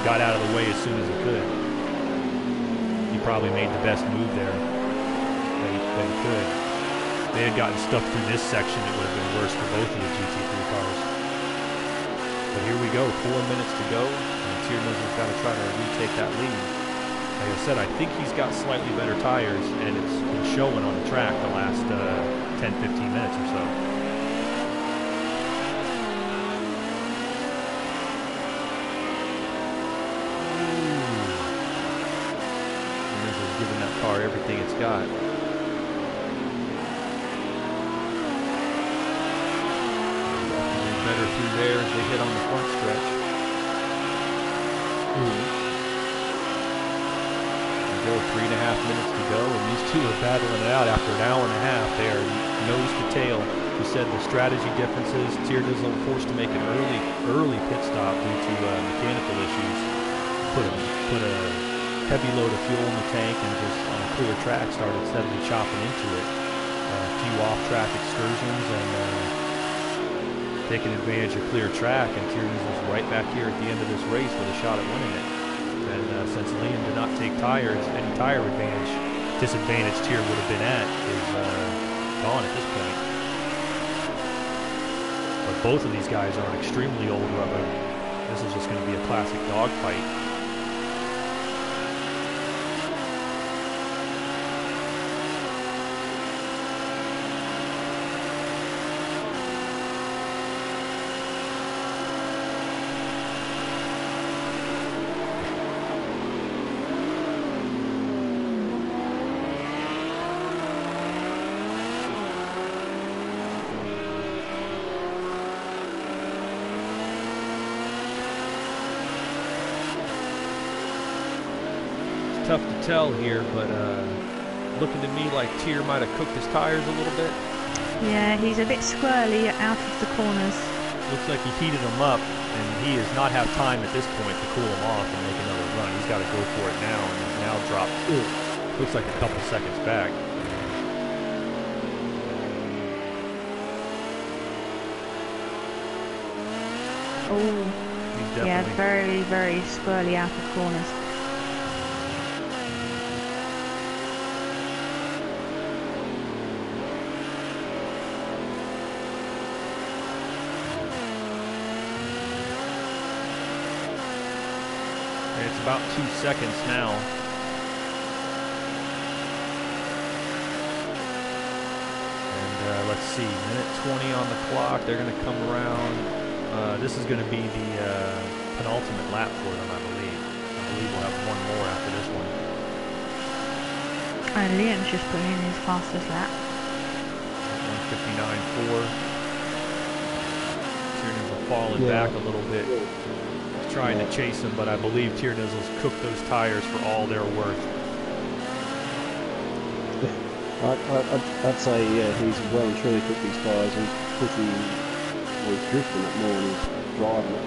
got out of the way as soon as he could. He probably made the best move there. That he could. If they had gotten stuck through this section, it would have been worse for both of the GT3 cars. But here we go, 4 minutes to go, and Tierney's got to try to retake that lead. Like I said, I think he's got slightly better tires, and it's been showing on the track the last 10-15 minutes or so. Tierney's giving that car everything it's got. there as they hit on the front stretch. Go 3.5 minutes to go, and these two are battling it out after an hour and a half. They are nose to tail. We said the strategy differences. Tiernizel forced to make an early pit stop due to mechanical issues. Put a heavy load of fuel in the tank and just on a clear track started steadily chopping into it. A few off-track excursions and taking advantage of clear track, and Tiernizel's right back here at the end of this race with a shot at winning it. And since Liam did not take tires, any tire disadvantage Tier would have been at is gone at this point. But both of these guys are on extremely old rubber. This is just going to be a classic dogfight. Tough to tell here, but looking to me like Tier might have cooked his tires a little bit. Yeah, he's a bit squirrely out of the corners. Looks like he heated them up, and he does not have time at this point to cool them off and make another run. He's got to go for it now, and he's now dropped, looks like a couple seconds back. Oh, yeah, very, very squirrely out of corners. It's about 2 seconds now. And let's see, minute 20 on the clock. They're going to come around. This is going to be the penultimate lap for them, I believe. I believe we'll have one more after this one. And Liam's just putting in his fastest lap. 1:59.4. Tiernizel falling back a little bit. Trying to chase him, but I believe Tiernizel's cooked those tires for all they're worth. I'd say he's well and truly cooked these tires. He's pushing, he's drifting it more than he's driving it.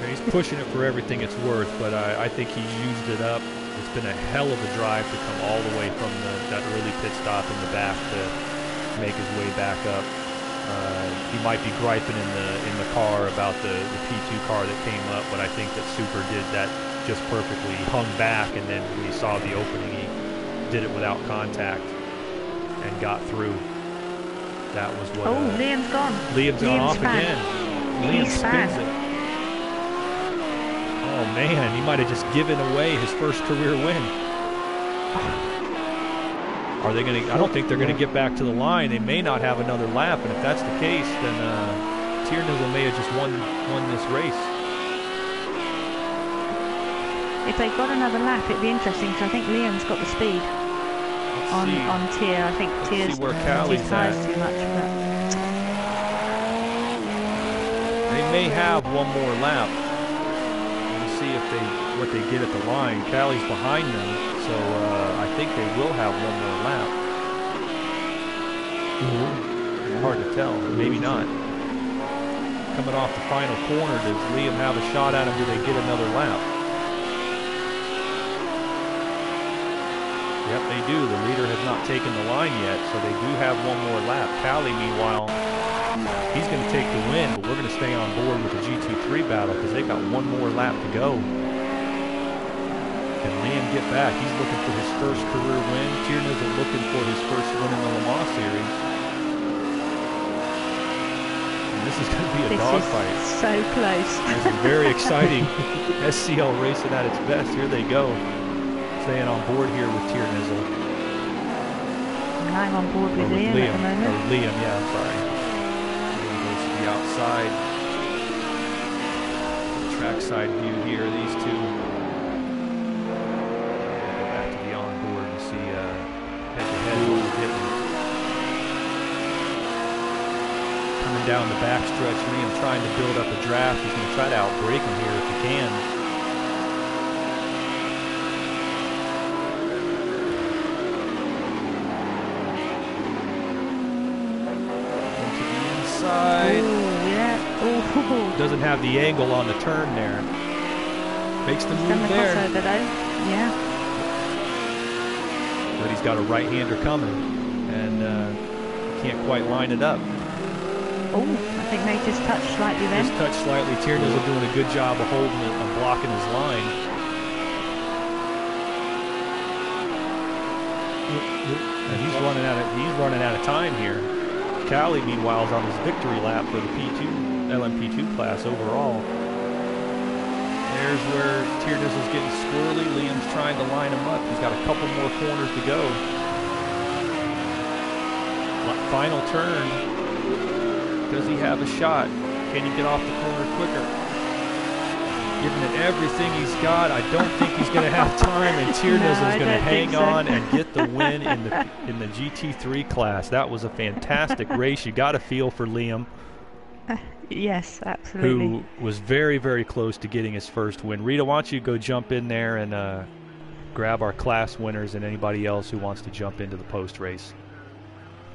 Yeah, he's pushing it for everything it's worth, but I think he's used it up. It's been a hell of a drive to come all the way from that early pit stop in the back to make his way back up. He might be griping in the car about the P2 car that came up, but I think that Super did that just perfectly. He hung back, and then when he saw the opening, he did it without contact and got through. That was what. Oh, Liam's gone. Liam's gone off bad. again. Liam He's spins bad. it. Oh man, he might have just given away his first career win. Are they going to? I don't think they're going to get back to the line. They may not have another lap, and if that's the case, then Tiernizel may have just won this race. If they got another lap, it'd be interesting because I think Liam's got the speed on Tier. I think Tier's where Callie's tires at. too much, but They may have one more lap. We'll see what they get at the line. Callie's behind them, so I think they will have one more lap. Hard to tell. Maybe not. Coming off the final corner, does Liam have a shot at him? Do they get another lap? Yep, they do. The leader has not taken the line yet, so they do have one more lap. Callie, meanwhile, he's going to take the win, but we're going to stay on board with the GT3 battle because they've got one more lap to go. Can Liam get back? He's looking for his first career win. Tiernizel looking for his first win in the Le Mans Series. And this is going to be a dogfight. So close. This is very exciting. SCL racing at its best. Here they go. Staying on board here with Tiernizel. I'm on board with Liam at the moment. Or Liam, yeah, I'm sorry. Liam goes to the outside. Trackside view here, these two. Go back to the onboard and see head-to-head what we're getting. Coming down the backstretch. Liam trying to build up a draft. He's going to try to outbreak him here if he can. Into the inside. Ooh, yeah. Ooh. Doesn't have the angle on the turn there. Makes the move Done the there. crossover though. Yeah. But he's got a right-hander coming, and can't quite line it up. Oh, I think they just touched slightly then. Just touched slightly. Tiernizzle doing a good job of holding it and blocking his line. And he's running out of time here. Callie, meanwhile, is on his victory lap for the P2 LMP2 class overall. There's where Tiernizzle's getting squirrely. Liam's trying to line him up. He's got a couple more corners to go. Final turn. Does he have a shot? Can he get off the corner quicker? Giving it everything he's got. I don't think he's going to have time, and Tiernizzle's going to hang on and get the win in the GT3 class. That was a fantastic race. You got a feel for Liam. Yes, absolutely. Who was very, very close to getting his first win. Rita, why don't you go jump in there and grab our class winners and anybody else who wants to jump into the post race,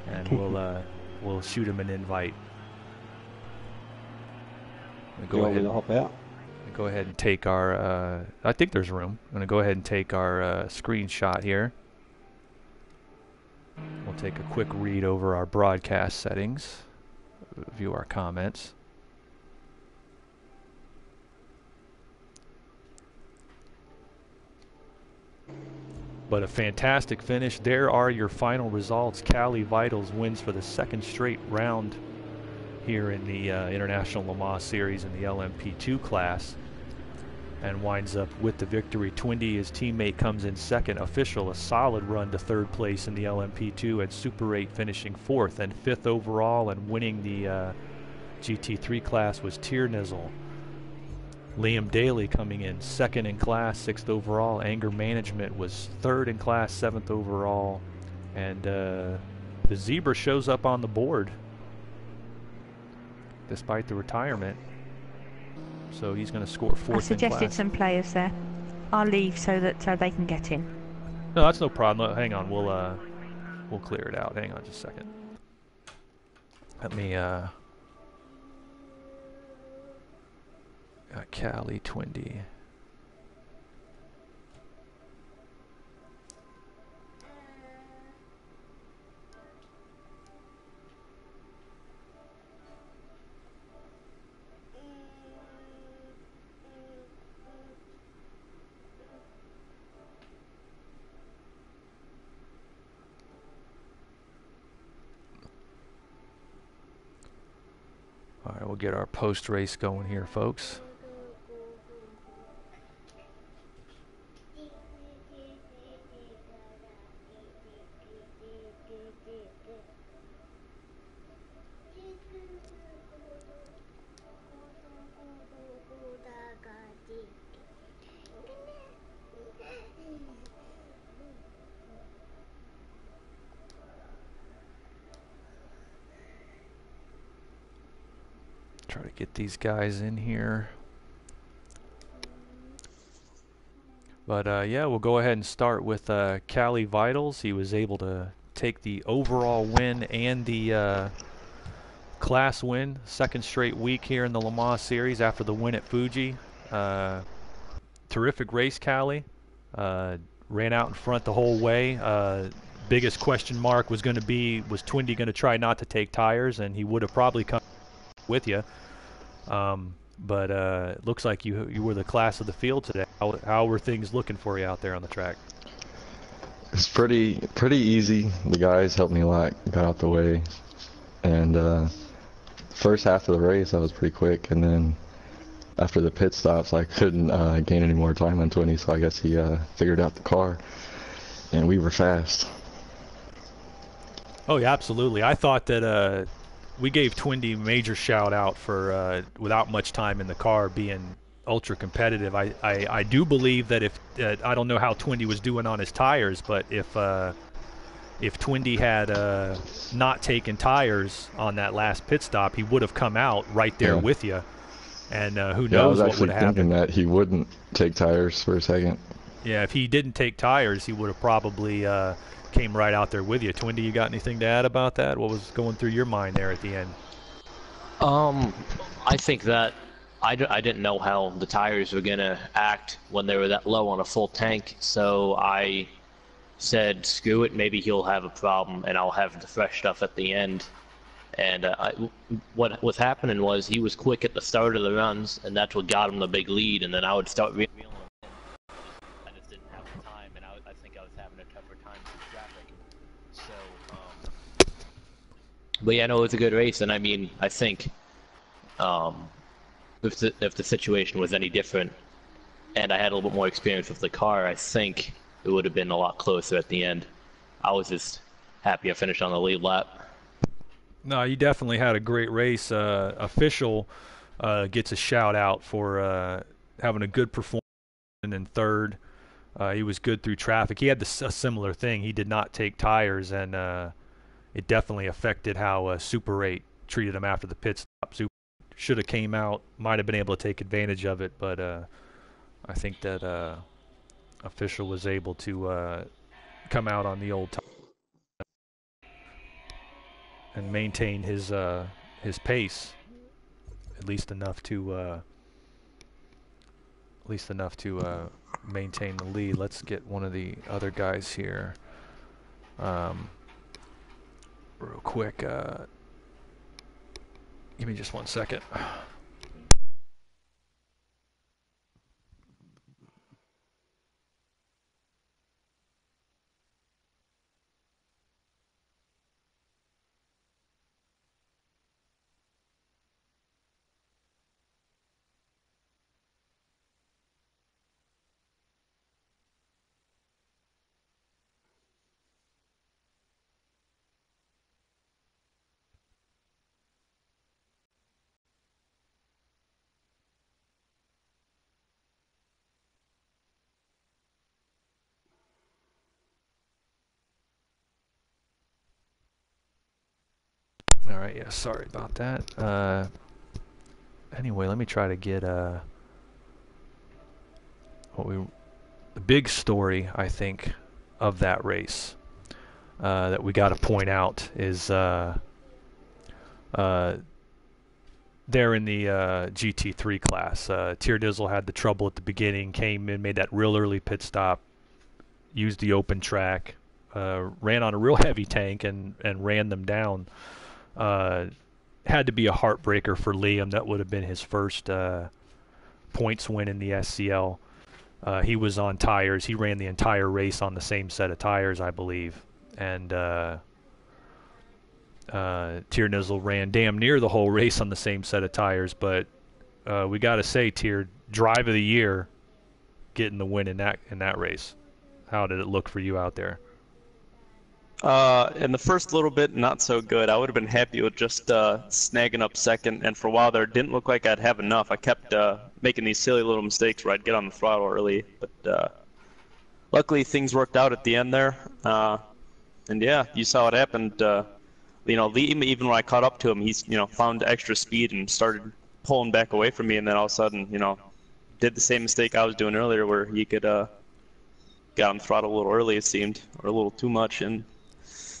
and we'll shoot him an invite. Go ahead. Hop out. Go ahead and take our. I think there's room. I'm gonna go ahead and take our screenshot here. We'll take a quick read over our broadcast settings. View our comments. But a fantastic finish. There are your final results. Callie Vitals wins for the second straight round here in the International Le Mans Series in the LMP2 class, and winds up with the victory. Twindy, his teammate, comes in second. Official, a solid run to third place in the LMP2, and Super 8 finishing fourth, and fifth overall, and winning the GT3 class was Tiernizzle. Liam Daly coming in second in class, sixth overall. Anger Management was third in class, seventh overall, and the Zebra shows up on the board despite the retirement. So he's going to score fourth in class. I suggested some players there. I'll leave so that they can get in. No, that's no problem. Hang on, we'll clear it out. Hang on just a second. Let me got Callie, Twindy. All right, we'll get our post race going here, folks. Try to get these guys in here. But yeah, we'll go ahead and start with Callie Vitals. He was able to take the overall win and the class win, second straight week here in the Le Mans Series after the win at Fuji. Terrific race, Callie. Ran out in front the whole way. Biggest question mark was going to be, was Twindy going to try not to take tires, and he would have probably come with you. But it looks like you were the class of the field today. How were things looking for you out there on the track? It's pretty easy. The guys helped me a lot, got out the way, and first half of the race I was pretty quick, and then after the pit stops I couldn't gain any more time on 20, so I guess he figured out the car, and we were fast. Oh yeah, absolutely. I thought that we gave Twindy a major shout out for without much time in the car being ultra competitive. I do believe that if I don't know how Twindy was doing on his tires, but if if Twindy had not taken tires on that last pit stop, he would have come out right there with you. And who knows what would have happened. I was actually thinking that he wouldn't take tires for a second. Yeah, if he didn't take tires, he would have probably came right out there with you. Twindy, you got anything to add about that? What was going through your mind there at the end? I think that I didn't know how the tires were going to act when they were that low on a full tank, so I said, screw it, maybe he'll have a problem, and I'll have the fresh stuff at the end. And what was happening was he was quick at the start of the runs, and that's what got him the big lead, and then I would start reeling him in. I just didn't have the time, and I think I was having a tougher time through traffic. So, but yeah, no, it was a good race, and I mean, I think if the situation was any different, and I had a little bit more experience with the car, I think it would have been a lot closer at the end. I was just happy I finished on the lead lap. No, you definitely had a great race. Official gets a shout out for having a good performance in third. He was good through traffic. He had a similar thing. He did not take tires, and it definitely affected how Super 8 treated him after the pit stop. Super should have came out, might have been able to take advantage of it, but I think that Official was able to come out on the old tire and maintain his pace, at least enough to maintain the lead. Let's get one of the other guys here, real quick. Give me just 1 second. All right, yeah, sorry about that. Anyway, let me try to get the big story, I think, of that race that we got to point out is there in the GT3 class. Teardizzle had the trouble at the beginning, came in, made that real early pit stop, used the open track, ran on a real heavy tank and ran them down. Had to be a heartbreaker for Liam. That would have been his first points win in the SCL. He was on tires. He ran the entire race on the same set of tires, I believe. And Teardizzle ran damn near the whole race on the same set of tires. But we got to say, Tear, drive of the year, getting the win in that race. How did it look for you out there? In the first little bit, not so good. I would have been happy with just snagging up second, and for a while there, it didn't look like I'd have enough. I kept making these silly little mistakes where I'd get on the throttle early, but luckily things worked out at the end there. And yeah, you saw what happened. Liam, even when I caught up to him, he's found extra speed and started pulling back away from me, and then all of a sudden, did the same mistake I was doing earlier, where he could get on the throttle a little early, it seemed, or a little too much, and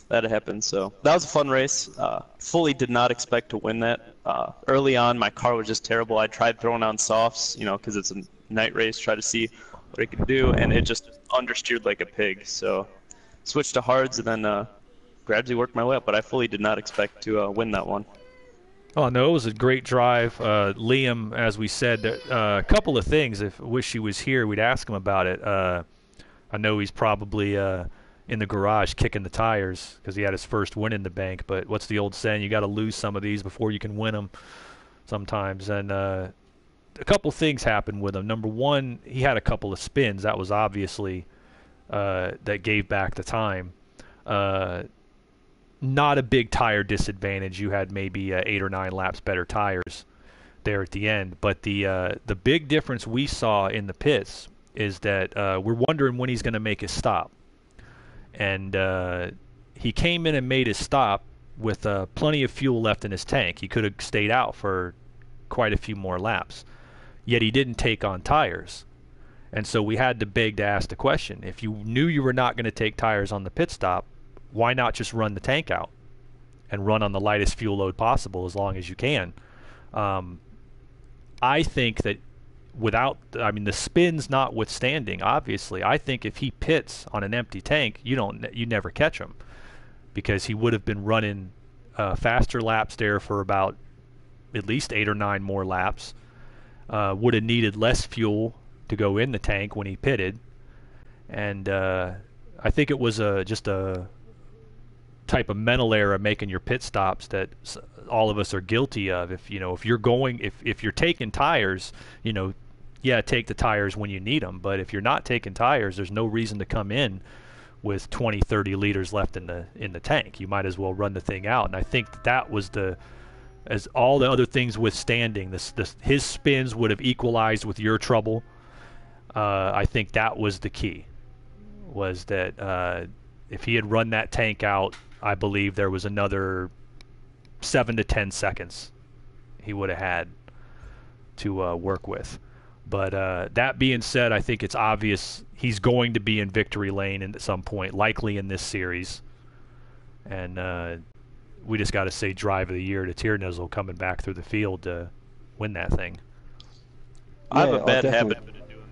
that happened. So that was a fun race. Fully did not expect to win that. Early on, my car was just terrible. I tried throwing on softs, because it's a night race, try to see what it could do, and it just understeered like a pig. So switched to hards and then gradually worked my way up, but I fully did not expect to win that one. Oh, no, it was a great drive. Liam, as we said, a couple of things. If wish he was here, we'd ask him about it. I know he's probably in the garage kicking the tires because he had his first win in the bank. But what's the old saying? You got to lose some of these before you can win them sometimes. And a couple things happened with him. Number one, he had a couple of spins. That was obviously that gave back the time. Not a big tire disadvantage. You had maybe 8 or 9 laps better tires there at the end. But the big difference we saw in the pits is that we're wondering when he's going to make his stop. And he came in and made his stop with plenty of fuel left in his tank. He could have stayed out for quite a few more laps, yet he didn't take on tires. And so we had to beg to ask the question, if you knew you were not going to take tires on the pit stop, why not just run the tank out and run on the lightest fuel load possible as long as you can? I think that the spins notwithstanding, obviously, I think if he pits on an empty tank, you never catch him, because he would have been running faster laps there for about at least 8 or 9 more laps, would have needed less fuel to go in the tank when he pitted, and I think it was just a type of mental error making your pit stops that all of us are guilty of. If you're taking tires, take the tires when you need them, but if you're not taking tires, there's no reason to come in with 20-30 liters left in the tank. You might as well run the thing out. And I think that was as all the other things withstanding, his spins would have equalized with your trouble. I think that was the key, was that if he had run that tank out, I believe there was another 7 to 10 seconds he would have had to work with. But that being said, I think it's obvious he's going to be in victory lane at some point, likely in this series. And we just got to say drive of the year to Tiernizzle coming back through the field to win that thing. I have a bad habit of doing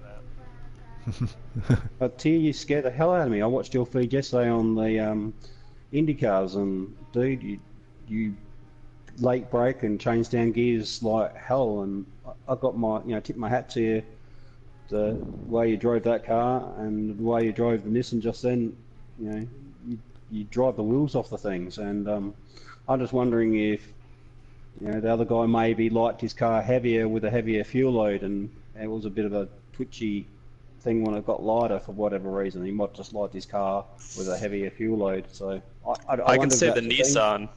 that. But Tier, you scared the hell out of me. I watched your feed yesterday on the IndyCars, and dude, you late brake and change down gears like hell, and I got my, tip my hat to you, the way you drove that car and the way you drove the Nissan just then. You drive the wheels off the things, and I'm just wondering if the other guy maybe liked his car heavier with a heavier fuel load, and it was a bit of a twitchy thing when it got lighter for whatever reason. He might just like his car with a heavier fuel load. So I can say the Nissan.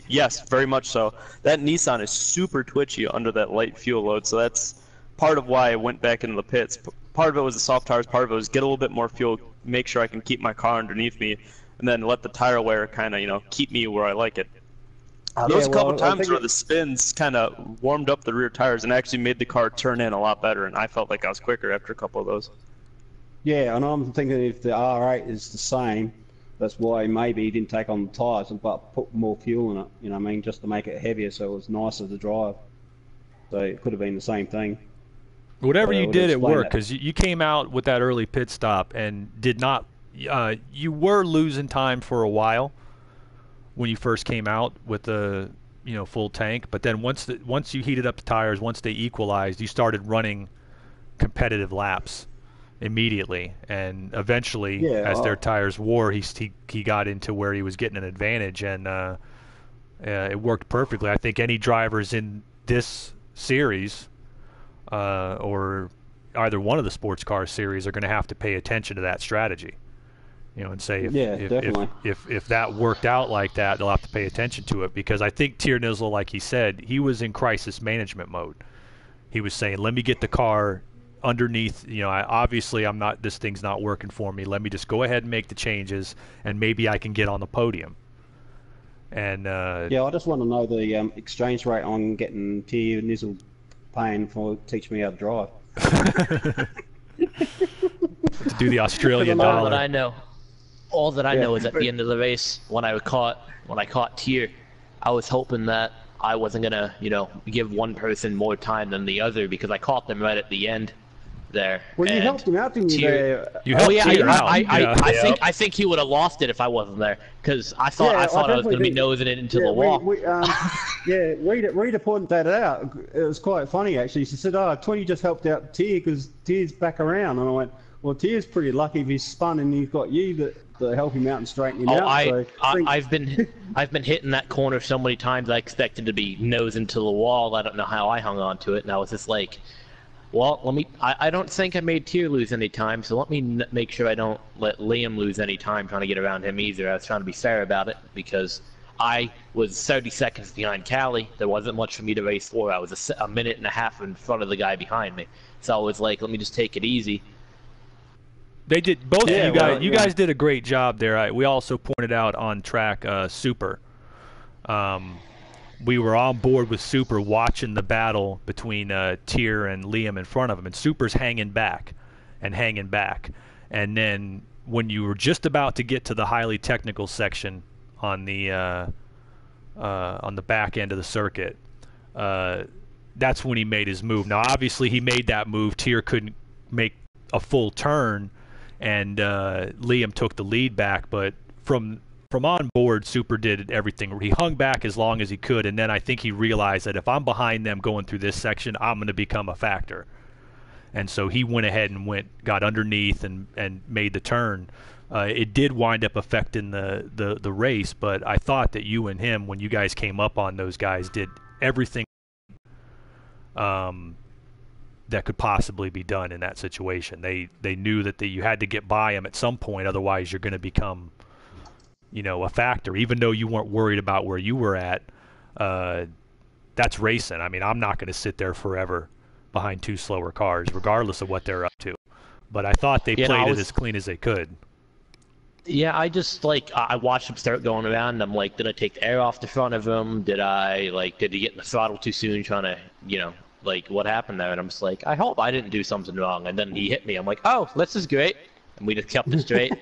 Yes, very much so. That Nissan is super twitchy under that light fuel load, so that's part of why I went back into the pits. Part of it was the soft tires, part of it was get a little bit more fuel, make sure I can keep my car underneath me, and then let the tire wear kind of, keep me where I like it. There was a couple times where the spins kind of warmed up the rear tires and actually made the car turn in a lot better, and I felt like I was quicker after a couple of those. Yeah, and I'm thinking if the R8 is the same, that's why maybe he didn't take on the tyres but put more fuel in it, just to make it heavier so it was nicer to drive. So it could have been the same thing. Whatever you did, it worked, because you came out with that early pit stop and did not. You were losing time for a while when you first came out with the full tank, but then once you heated up the tires, once they equalized, you started running competitive laps immediately, and eventually, as their tires wore, he got into where he was getting an advantage, and it worked perfectly. I think any drivers in this series, or either one of the sports car series, are going to have to pay attention to that strategy. And say if that worked out like that, they'll have to pay attention to it, because I think Tiernizzle, like he said, he was in crisis management mode. He was saying, let me get the car underneath, obviously this thing's not working for me. Let me just go ahead and make the changes, and maybe I can get on the podium. And I just want to know the exchange rate on getting Tiernizzle paying for teach me how to drive. To do the Australian dollar. All that I know is at the end of the race, when I caught Tier, I was hoping that I wasn't gonna, give one person more time than the other, because I caught them right at the end there. Well, you helped him out, didn't you? I think he would have lost it if I wasn't there, because I thought I was gonna be nosing it into the wall. Rita pointed that out. It was quite funny actually. She said, "Oh, 20 just helped out Tier because Tier's back around," and I went, "Well, Tier's pretty lucky if he's spun and he's got you to help him out and straighten him out." I've been hitting that corner so many times. I expected to be nosing to the wall. I don't know how I hung on to it, and I was just like, well, I don't think I made Tier lose any time, so let me make sure I don't let Liam lose any time trying to get around him either. I was trying to be fair about it, because I was 30 seconds behind Callie. There wasn't much for me to race for. I was a minute and a half in front of the guy behind me. So I was like, let me just take it easy. They did both. Yeah, of you guys. well, You yeah. guys did a great job there. We also pointed out on track Super. We were on board with Super, watching the battle between Tier and Liam in front of him, and Super's hanging back, and then when you were just about to get to the highly technical section on the back end of the circuit, that's when he made his move. Now, obviously, he made that move. Tier couldn't make a full turn, and Liam took the lead back. But from on board, Super did everything. He hung back as long as he could, and then I think he realized that if I'm behind them going through this section, I'm going to become a factor. And so he went ahead and got underneath and made the turn. It did wind up affecting the race, but I thought that you and him, when you guys came up on those guys, did everything that could possibly be done in that situation. They knew that you had to get by him at some point, otherwise you're going to become, a factor. Even though you weren't worried about where you were at, that's racing. I mean, I'm not going to sit there forever behind two slower cars, regardless of what they're up to. But I thought they played it as clean as they could. Yeah, I just I watched him start going around, and I'm like, did I take the air off the front of him? Did he get in the throttle too soon, trying to, what happened there? And I'm just like, I hope I didn't do something wrong. And then he hit me. I'm like, oh, this is great. And we just kept it straight.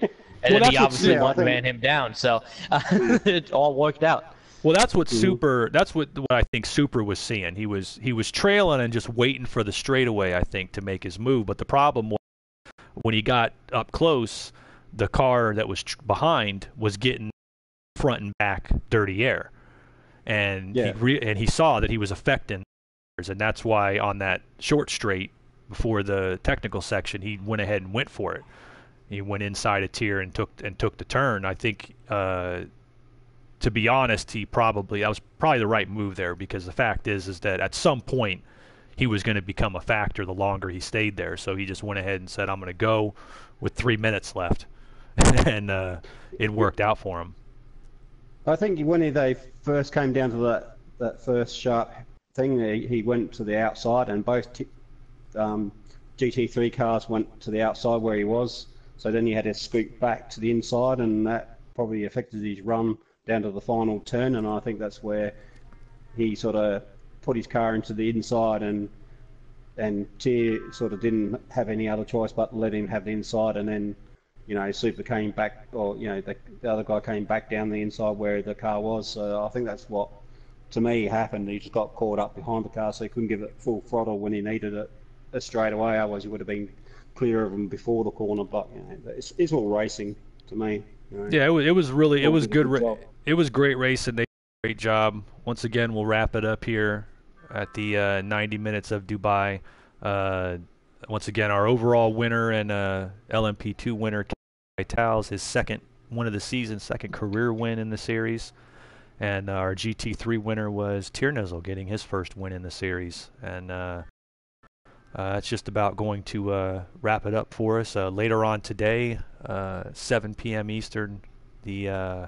And then he obviously ran him down. So it all worked out. Well, that's what Super. That's what I think Super was seeing. He was trailing and just waiting for the straightaway, I think, to make his move. But the problem was when he got up close, the car that was behind was getting front and back dirty air, and he saw that he was affecting, and that's why on that short straight before the technical section, he went ahead and went for it. He went inside a tier and took the turn. I think. To be honest, that was probably the right move there, because the fact is that at some point he was going to become a factor the longer he stayed there. So he just went ahead and said, I'm going to go with 3 minutes left. And it worked out for him. I think when they first came down to that first sharp thing, he went to the outside, and both GT3 cars went to the outside where he was. So then he had to scoot back to the inside, and that probably affected his run down to the final turn, and I think that's where he sort of put his car into the inside, and Tier sort of didn't have any other choice but let him have the inside, and then Super came back, or the other guy came back down the inside where the car was. So I think that's what, to me, happened. He just got caught up behind the car, so he couldn't give it full throttle when he needed it straight away. Otherwise, he would have been clear of him before the corner. But it's all racing to me. Yeah, it was good. It was great racing. They did a great job. Once again, we'll wrap it up here at the 90 minutes of Dubai. Once again, our overall winner and LMP2 winner, Tals, his second win of the season, second career win in the series. And our GT3 winner was Tiernizzle, getting his first win in the series. And that's just about going to wrap it up for us. Later on today, 7 p.m. Eastern, the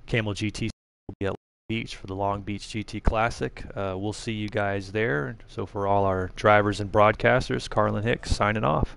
Camel GT will be at Long Beach for the Long Beach GT Classic. We'll see you guys there. So for all our drivers and broadcasters, Carlin Hicks signing off.